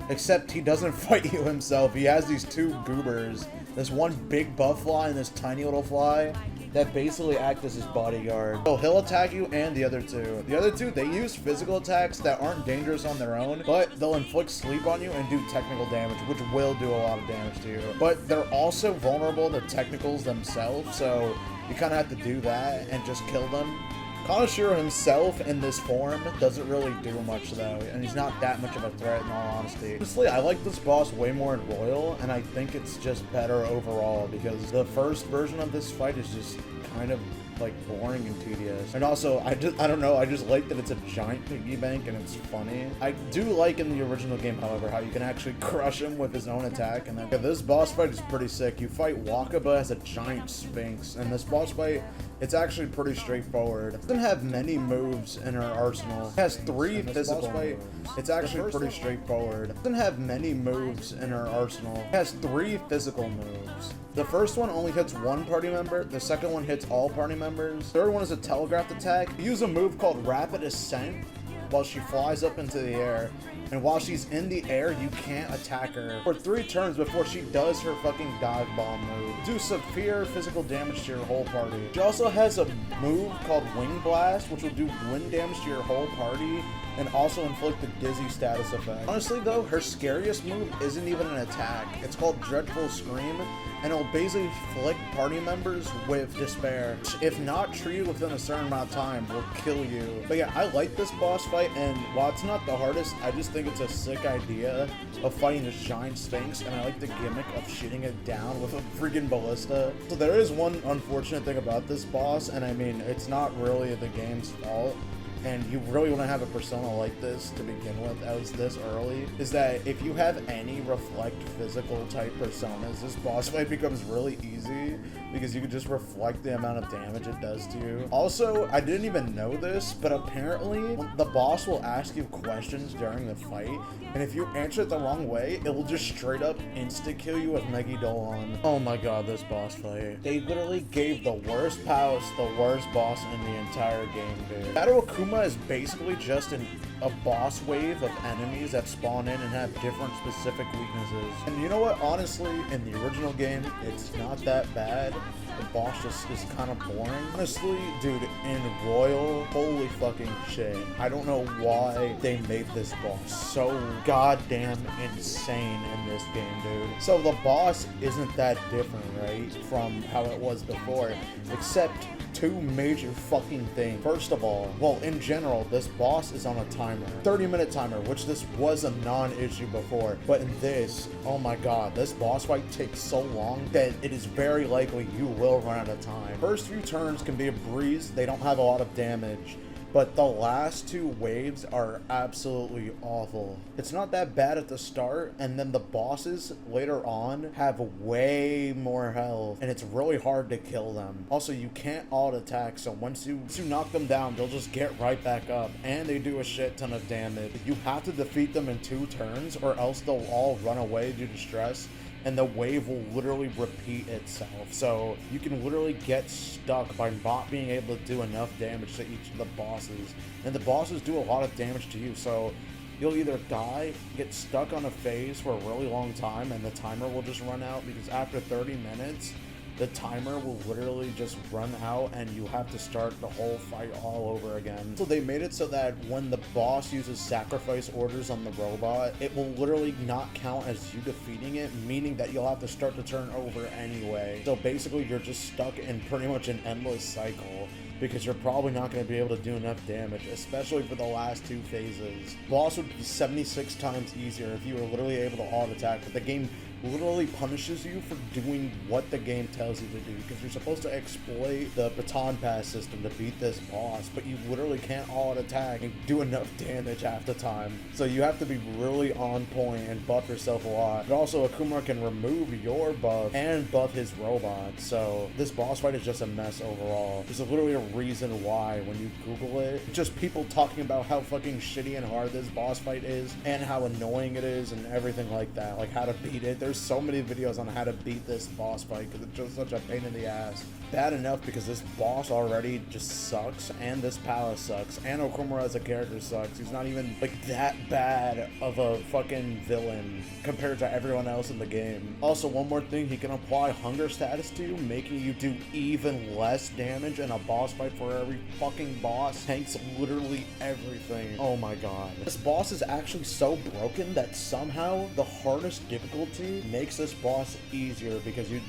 Except he doesn't fight you himself. He has these two goobers, this one big buff fly and this tiny little fly, that basically act as his bodyguard. So he'll attack you and the other two. The other two, they use physical attacks that aren't dangerous on their own, but they'll inflict sleep on you and do technical damage, which will do a lot of damage to you. But they're also vulnerable to technicals themselves, so you kind of have to do that and just kill them. Kaneshiro himself in this form doesn't really do much though, and he's not that much of a threat in all honesty. Honestly, I like this boss way more in Royal, and I think it's just better overall because the first version of this fight is just kind of like boring and tedious. And also, I don't know, I just like that it's a giant piggy bank and it's funny. I do like in the original game, however, how you can actually crush him with his own attack. And then this boss fight is pretty sick. You fight Wakaba as a giant sphinx, and this boss fight, it's actually pretty straightforward. It doesn't have many moves in her arsenal. It has 3 physical moves. It's actually pretty straightforward. It doesn't have many moves in her arsenal. It has 3 physical moves. The first one only hits 1 party member, the second one hits all party members. Third one is a telegraphed attack. You use a move called Rapid Ascent while she flies up into the air. And while she's in the air, you can't attack her for 3 turns before she does her fucking dive bomb move. Do severe physical damage to your whole party. She also has a move called Wing Blast, which will do wind damage to your whole party and also inflict the dizzy status effect. Honestly though, her scariest move isn't even an attack. It's called Dreadful Scream, and it'll basically afflict party members with despair. If not treated within a certain amount of time, will kill you. But yeah, I like this boss fight, and while it's not the hardest, I just think it's a sick idea of fighting this giant sphinx, and I like the gimmick of shooting it down with a freaking ballista. So there is one unfortunate thing about this boss, and I mean, it's not really the game's fault, and you really want to have a persona like this to begin with as this early, is that if you have any reflect physical type personas, this boss fight becomes really easy because you can just reflect the amount of damage it does to you. Also, I didn't even know this, but apparently the boss will ask you questions during the fight, and if you answer it the wrong way, it will just straight up insta-kill you with Megidolon. Oh my god, this boss fight. They literally gave the worst Paus the worst boss in the entire game, dude. Battle Okuma is basically just a boss wave of enemies that spawn in and have different specific weaknesses. And you know what? Honestly, in the original game, it's not that bad. The boss just is kind of boring. Honestly, dude, in Royal, holy fucking shit. I don't know why they made this boss so goddamn insane in this game, dude. So the boss isn't that different, right, from how it was before, except 2 major fucking things. First of all, well, in general, this boss is on a timer. 30-minute timer, which this was a non-issue before. But in this, oh my god, this boss fight takes so long that it is very likely you will run out of time. First few turns can be a breeze. They don't have a lot of damage. But the last 2 waves are absolutely awful. It's not that bad at the start, and then the bosses later on have way more health, and it's really hard to kill them. Also, you can't alt attack, so once you knock them down, they'll just get right back up, and they do a shit ton of damage. You have to defeat them in 2 turns, or else they'll all run away due to stress, and the wave will literally repeat itself. So you can literally get stuck by not being able to do enough damage to each of the bosses. And the bosses do a lot of damage to you, so you'll either die, get stuck on a phase for a really long time, and the timer will just run out, because after 30 minutes, the timer will literally just run out and you have to start the whole fight all over again. So they made it so that when the boss uses sacrifice orders on the robot, it will literally not count as you defeating it, meaning that you'll have to start the turn over anyway. So basically you're just stuck in pretty much an endless cycle, because you're probably not going to be able to do enough damage, especially for the last 2 phases. Boss would be 76 times easier if you were literally able to auto attack, but the game literally punishes you for doing what the game tells you to do, because you're supposed to exploit the baton pass system to beat this boss, but you literally can't auto attack and do enough damage half the time. So you have to be really on point and buff yourself a lot. But also Okumara can remove your buff and buff his robot, so this boss fight is just a mess overall. There's literally a reason why when you Google it, just people talking about how fucking shitty and hard this boss fight is and how annoying it is and everything like that, like how to beat it. there's so many videos on how to beat this boss fight because it's just such a pain in the ass. Bad enough because this boss already just sucks, and this palace sucks, and Okumara as a character sucks. He's not even like that bad of a fucking villain compared to everyone else in the game. Also, one more thing, he can apply hunger status to you, making you do even less damage in a boss fight for every fucking boss. Tanks literally everything. Oh my god. This boss is actually so broken that somehow the hardest difficulty makes this boss easier because you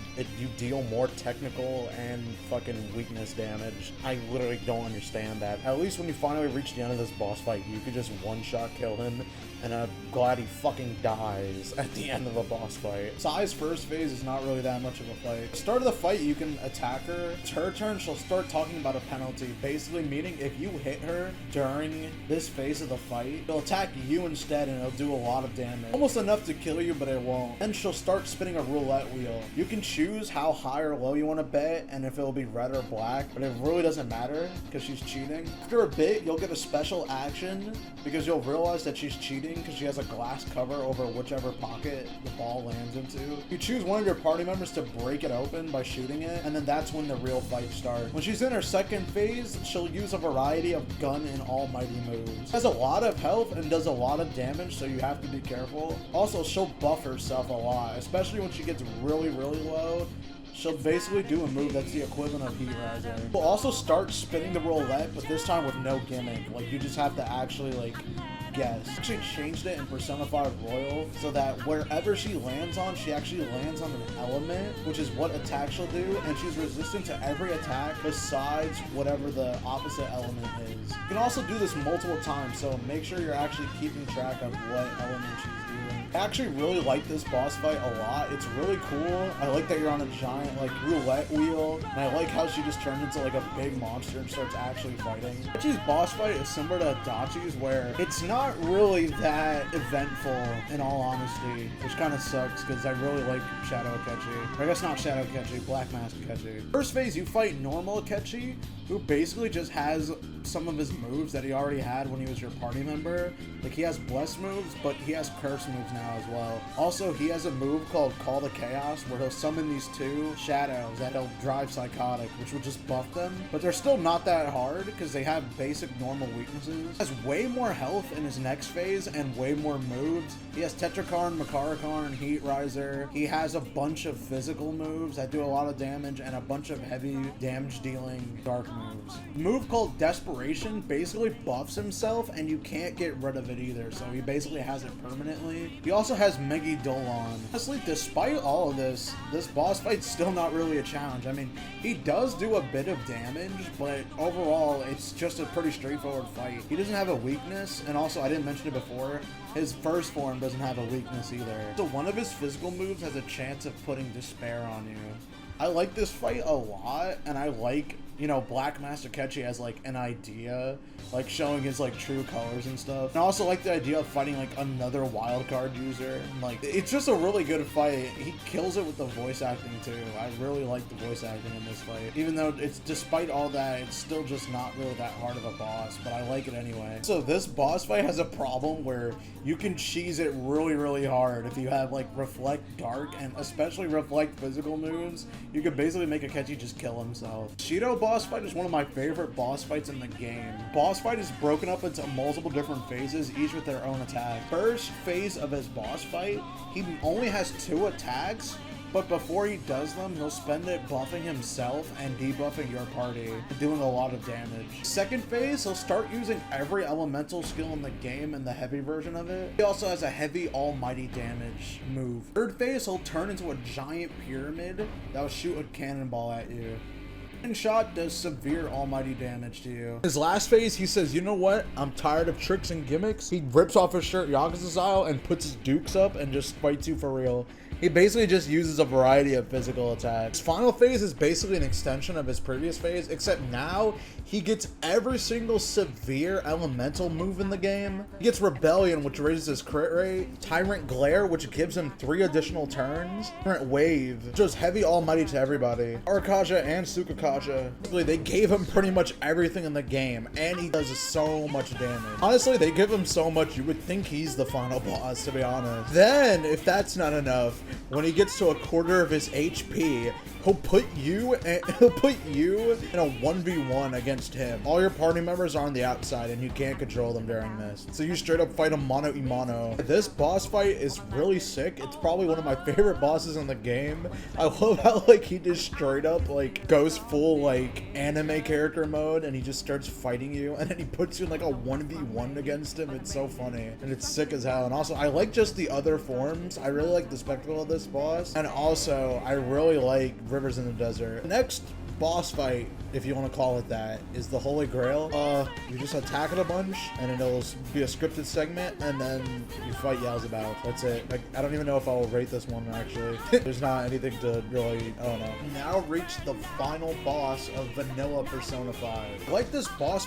deal more technical and fucking weakness damage. I literally don't understand that. At least when you finally reach the end of this boss fight, you could just one-shot kill him, and I'm glad he fucking dies at the end of the boss fight. Sai's first phase is not really that much of a fight. Start of the fight, you can attack her. It's her turn, she'll start talking about a penalty, basically meaning if you hit her during this phase of the fight, she'll attack you instead and it'll do a lot of damage. Almost enough to kill you, but it won't. Then she'll start spinning a roulette wheel. You can choose how high or low you want to bet and if it'll be red or black, but it really doesn't matter because she's cheating. After a bit, you'll get a special action because you'll realize that she's cheating because she has a glass cover over whichever pocket the ball lands into. You choose one of your party members to break it open by shooting it, and then that's when the real fight starts. When she's in her second phase, she'll use a variety of gun and almighty moves. Has a lot of health and does a lot of damage, so you have to be careful. Also, she'll buff herself a lot, especially when she gets really, really low. She'll basically do a move that's the equivalent of Heat Riser. We'll also start spinning the roulette, but this time with no gimmick. Like, you just have to actually, like, guess. Actually changed it in Persona 5 Royal so that wherever she lands on, she actually lands on an element, which is what attack she'll do, and she's resistant to every attack besides whatever the opposite element is. You can also do this multiple times, so make sure you're actually keeping track of what element she's doing. I actually really like this boss fight a lot. It's really cool. I like that you're on a giant like roulette wheel, and I like how she just turns into like a big monster and starts actually fighting. Akechi's boss fight is similar to ADACHI's, where it's not really that eventful in all honesty, which kind of sucks because I really like Shadow Akechi. Or I guess not Shadow Akechi, Black Mask Akechi. First phase, you fight normal Akechi, who basically just has some of his moves that he already had when he was your party member. Like, he has bless moves, but he has curse moves now as well. Also, he has a move called Call the Chaos, where he'll summon these two shadows that he'll drive psychotic, which will just buff them. But they're still not that hard because they have basic normal weaknesses. He has way more health in his next phase and way more moves. He has Tetrakarn, Makarakarn, Heat Riser. He has a bunch of physical moves that do a lot of damage and a bunch of heavy damage dealing dark moves. A move called Desperation basically buffs himself and you can't get rid of it either, so he basically has it permanently. He also has Megidolon. Honestly, despite all of this boss fight's still not really a challenge. I mean, he does do a bit of damage, but overall, it's just a pretty straightforward fight. He doesn't have a weakness, and also, I didn't mention it before, his first form doesn't have a weakness either. So one of his physical moves has a chance of putting despair on you. I like this fight a lot, and I like, you know, Black Master Akechi as like an idea, like showing his like true colors and stuff. And I also like the idea of fighting like another wildcard user. And, like, it's just a really good fight. He kills it with the voice acting too. I really like the voice acting in this fight. Even though it's, despite all that, it's still just not really that hard of a boss, but I like it anyway. So this boss fight has a problem where you can cheese it really, really hard if you have like Reflect Dark and especially Reflect physical moves. You could basically make Akechi just kill himself. Shido boss fight is one of my favorite boss fights in the game. Boss fight is broken up into multiple different phases, each with their own attack. First phase of his boss fight, he only has 2 attacks, but before he does them, he'll spend it buffing himself and debuffing your party, doing a lot of damage. Second phase, he'll start using every elemental skill in the game in the heavy version of it. He also has a heavy almighty damage move. Third phase, he'll turn into a giant pyramid that'll shoot a cannonball at you. One shot does severe almighty damage to you. His last phase, he says, you know what? I'm tired of tricks and gimmicks. He rips off his shirt Yakuza style and puts his dukes up and just fights you for real. He basically just uses a variety of physical attacks. His final phase is basically an extension of his previous phase, except now He gets every single severe elemental move in the game. He gets Rebellion, which raises his crit rate. Tyrant Glare, which gives him 3 additional turns. Tyrant Wave, just heavy almighty to everybody. Arakaja and Tsukakaja. Basically, they gave him pretty much everything in the game, and he does so much damage. Honestly, they give him so much, you would think he's the final boss, to be honest. Then, if that's not enough, when he gets to a quarter of his HP, he'll put you in a 1v1 against him. All your party members are on the outside and you can't control them during this. So you straight up fight him mano a mano. This boss fight is really sick. It's probably one of my favorite bosses in the game. I love how like he just straight up like goes full like anime character mode and he just starts fighting you and then he puts you in like a 1v1 against him. It's so funny and it's sick as hell. And also I like just the other forms. I really like the spectacle of this boss. And also I really like Rivers in the Desert. Next boss fight, if you want to call it that, is the Holy Grail. You just attack it a bunch and it'll be a scripted segment and then you fight Yaldabaoth. That's it. Like, I don't even know if I'll rate this one actually. There's not anything to really, I don't know. We now reach the final boss of vanilla Persona 5. I like this boss.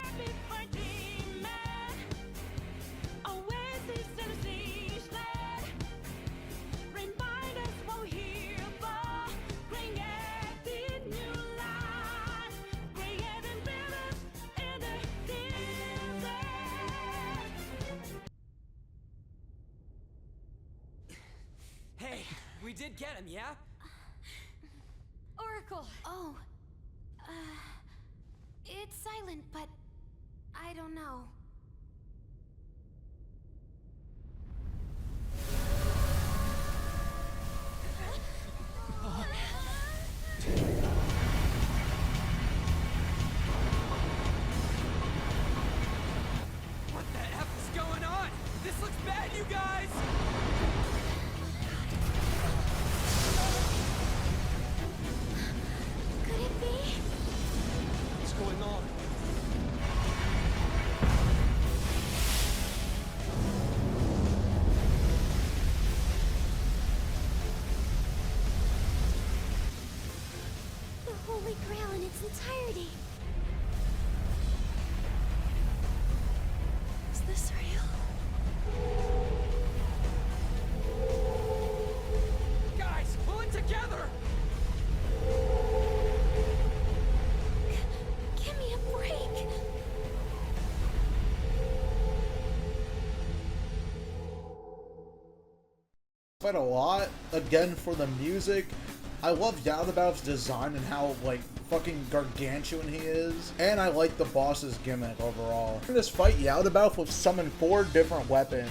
We did get him, yeah? Oracle! Oh. It's silent, but I don't know. What the F is going on? This looks bad, you guys! Could it be? What's going on? The Holy Grail in its entirety. Is this real? Guys, pull it together! Give me a break. Fight a lot. Again, for the music, I love Yaldabaoth's design and how like fucking gargantuan he is, and I like the boss's gimmick overall. In this fight, Yaldabaoth will summon 4 different weapons,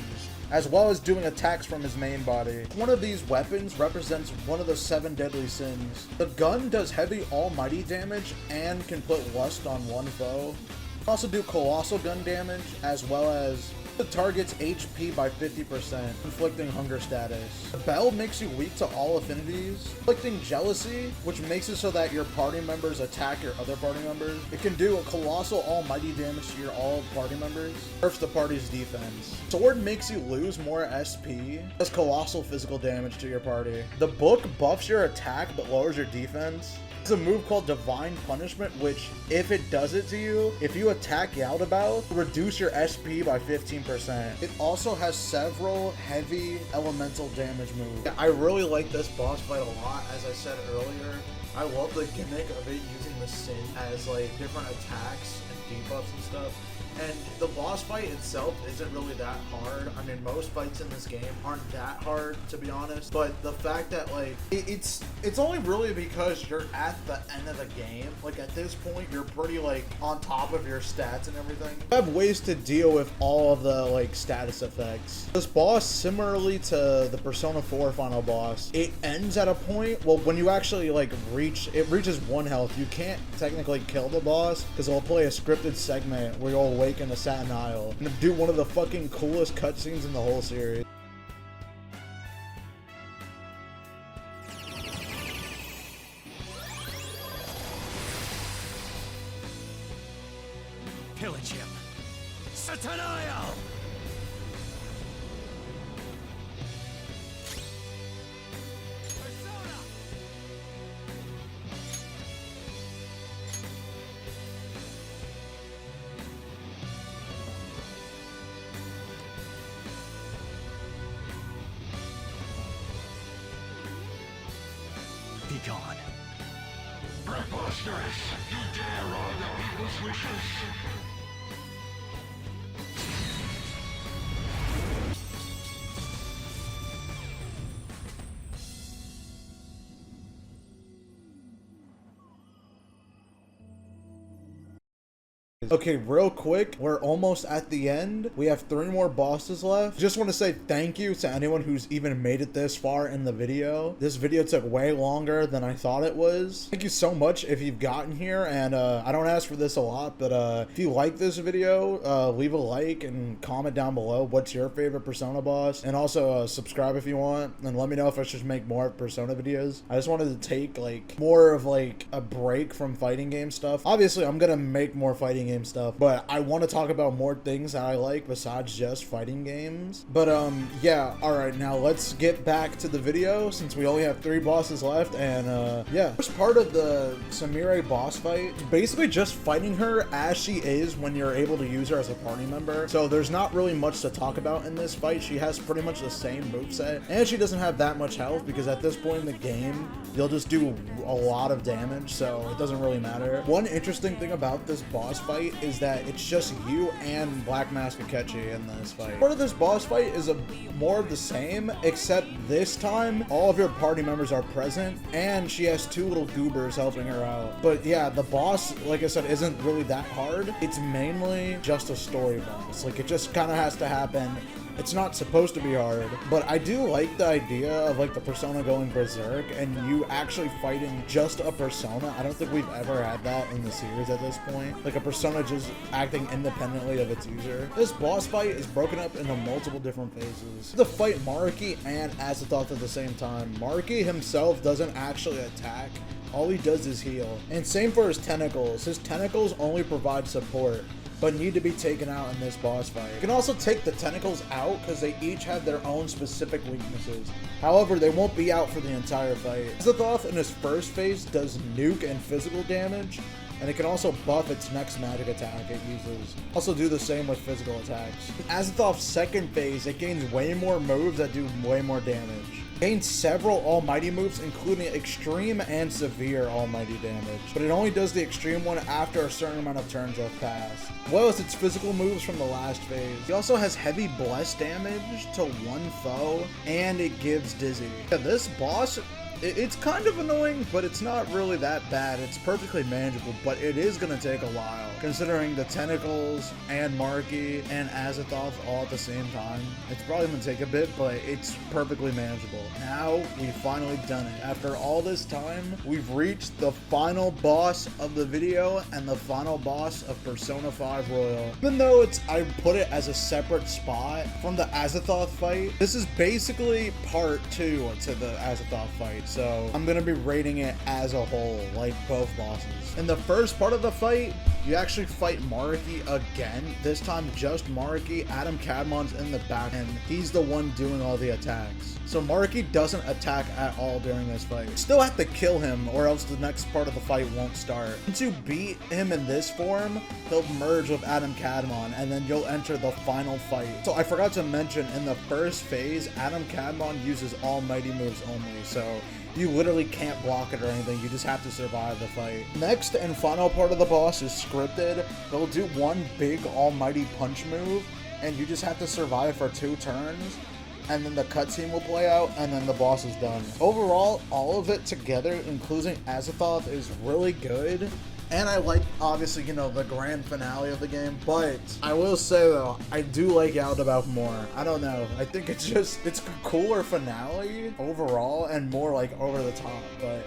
as well as doing attacks from his main body. One of these weapons represents one of the 7 deadly sins. The gun does heavy almighty damage and can put lust on one foe. It can also do colossal gun damage, as well as the target's HP by 50%, inflicting hunger status. The bell makes you weak to all affinities, inflicting jealousy, which makes it so that your party members attack your other party members. It can do a colossal almighty damage to your all party members, nerfs the party's defense. Sword makes you lose more SP, does colossal physical damage to your party. The book buffs your attack but lowers your defense. It's a move called Divine Punishment, which, if it does it to you, if you attack Yaldabaoth, reduce your SP by 15%. It also has several heavy elemental damage moves. I really like this boss fight a lot, as I said earlier. I love the gimmick of it using the Sin as like different attacks and debuffs and stuff. And the boss fight itself isn't really that hard. I mean, most fights in this game aren't that hard, to be honest. But the fact that, like, it's only really because you're at the end of the game. Like, at this point, you're pretty, like, on top of your stats and everything. You have ways to deal with all of the, like, status effects. This boss, similarly to the Persona 4 final boss, it ends at a point, well, when you actually, like, it reaches 1 health, you can't technically kill the boss, because it'll play a scripted segment where you'll awaken the Satin Isle and do one of the fucking coolest cutscenes in the whole series. Pillage him! Satin Isle! gone. Preposterous! You dare on the people's wishes! Okay, real quick, we're almost at the end. We have 3 more bosses left. Just want to say thank you to anyone who's even made it this far in the video. This video took way longer than I thought it was. Thank you so much if you've gotten here, and I don't ask for this a lot, but if you like this video, leave a like and comment down below what's your favorite Persona boss, and also subscribe if you want, and let me know if I should make more Persona videos. I just wanted to take like more of like a break from fighting game stuff. Obviously, I'm gonna make more fighting game stuff, but I want to talk about more things that I like besides just fighting games. But yeah, all right, now let's get back to the video since we only have 3 bosses left. And yeah, first part of the Samire boss fight is basically just fighting her as she is when you're able to use her as a party member. So there's not really much to talk about in this fight. She has pretty much the same moveset, and she doesn't have that much health because at this point in the game you'll just do a lot of damage, so it doesn't really matter. One interesting thing about this boss fight is that it's just you and Black Mask Akechi in this fight. Part of this boss fight is more of the same, except this time all of your party members are present and she has 2 little goobers helping her out. But yeah, the boss, like I said, isn't really that hard. It's mainly just a story boss. Like, it just kind of has to happen. It's not supposed to be hard, but I do like the idea of like the Persona going berserk and you actually fighting just a Persona. I don't think we've ever had that in the series at this point. Like a Persona just acting independently of its user. This boss fight is broken up into multiple different phases. To fight Maruki and Azathoth at the same time. Maruki himself doesn't actually attack. All he does is heal. And same for his tentacles. His tentacles only provide support, but need to be taken out in this boss fight. You can also take the tentacles out because they each have their own specific weaknesses. However, they won't be out for the entire fight. Azathoth in his first phase does nuke and physical damage, and it can also buff its next magic attack it uses. Also do the same with physical attacks. In Azathoth's second phase, it gains way more moves that do way more damage. Gains several almighty moves, including extreme and severe almighty damage, but it only does the extreme one after a certain amount of turns have passed, as well as its physical moves from the last phase. He also has heavy bless damage to one foe, and it gives dizzy. Yeah, this boss, it's kind of annoying, but it's not really that bad. It's perfectly manageable, but it is going to take a while, considering the tentacles and Maruki and Azathoth all at the same time. It's probably going to take a bit, but it's perfectly manageable. Now, we've finally done it. After all this time, we've reached the final boss of the video and the final boss of Persona 5 Royal. Even though I put it as a separate spot from the Azathoth fight, this is basically part 2 to the Azathoth fight. So I'm gonna be rating it as a whole, like both bosses. In the first part of the fight, you actually fight Maruki again. This time just Maruki. Adam Kadmon's in the back and he's the one doing all the attacks. So Maruki doesn't attack at all during this fight. You still have to kill him or else the next part of the fight won't start. Once you beat him in this form, he'll merge with Adam Kadmon and then you'll enter the final fight. So I forgot to mention, in the first phase, Adam Kadmon uses almighty moves only. So you literally can't block it or anything, you just have to survive the fight. Next and final part of the boss is scripted. They'll do one big almighty punch move, and you just have to survive for 2 turns, and then the cutscene will play out, and then the boss is done. Overall, all of it together, including Azathoth, is really good. And I like, obviously, you know, the grand finale of the game, but I will say, though, I do like Yaldabaoth more. I don't know. I think it's a cooler finale overall and more, like, over the top. But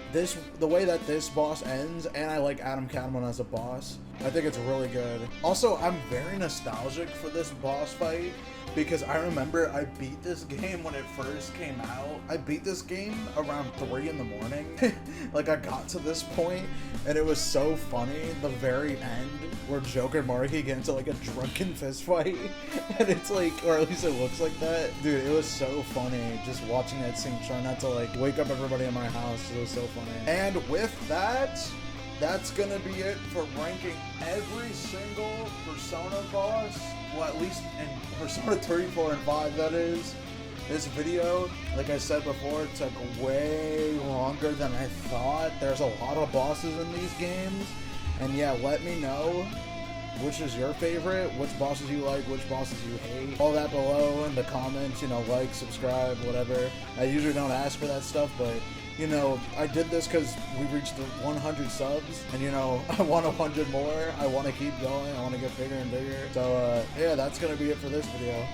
the way that this boss ends, and I like Adam Kadmon as a boss, I think it's really good. Also, I'm very nostalgic for this boss fight, because I remember I beat this game when it first came out. I beat this game around 3 in the morning. Like, I got to this point, and it was so funny. The very end, where Joker and Maruki get into, like, a drunken fist fight. And it's like, or at least it looks like that. Dude, it was so funny just watching that scene, trying not to, like, wake up everybody in my house. It was so funny. And with that, that's gonna be it for ranking every single Persona boss. Well, at least in Persona 3, 4, and 5, that is. This video, like I said before, took way longer longer than I thought. There's a lot of bosses in these games. And yeah, let me know which is your favorite, which bosses you like, which bosses you hate. All that below in the comments, you know, like, subscribe, whatever. I usually don't ask for that stuff, but, you know, I did this because we reached the 100 subs, and, you know, I want 100 more. I want to keep going. I want to get bigger and bigger. So, yeah, that's going to be it for this video.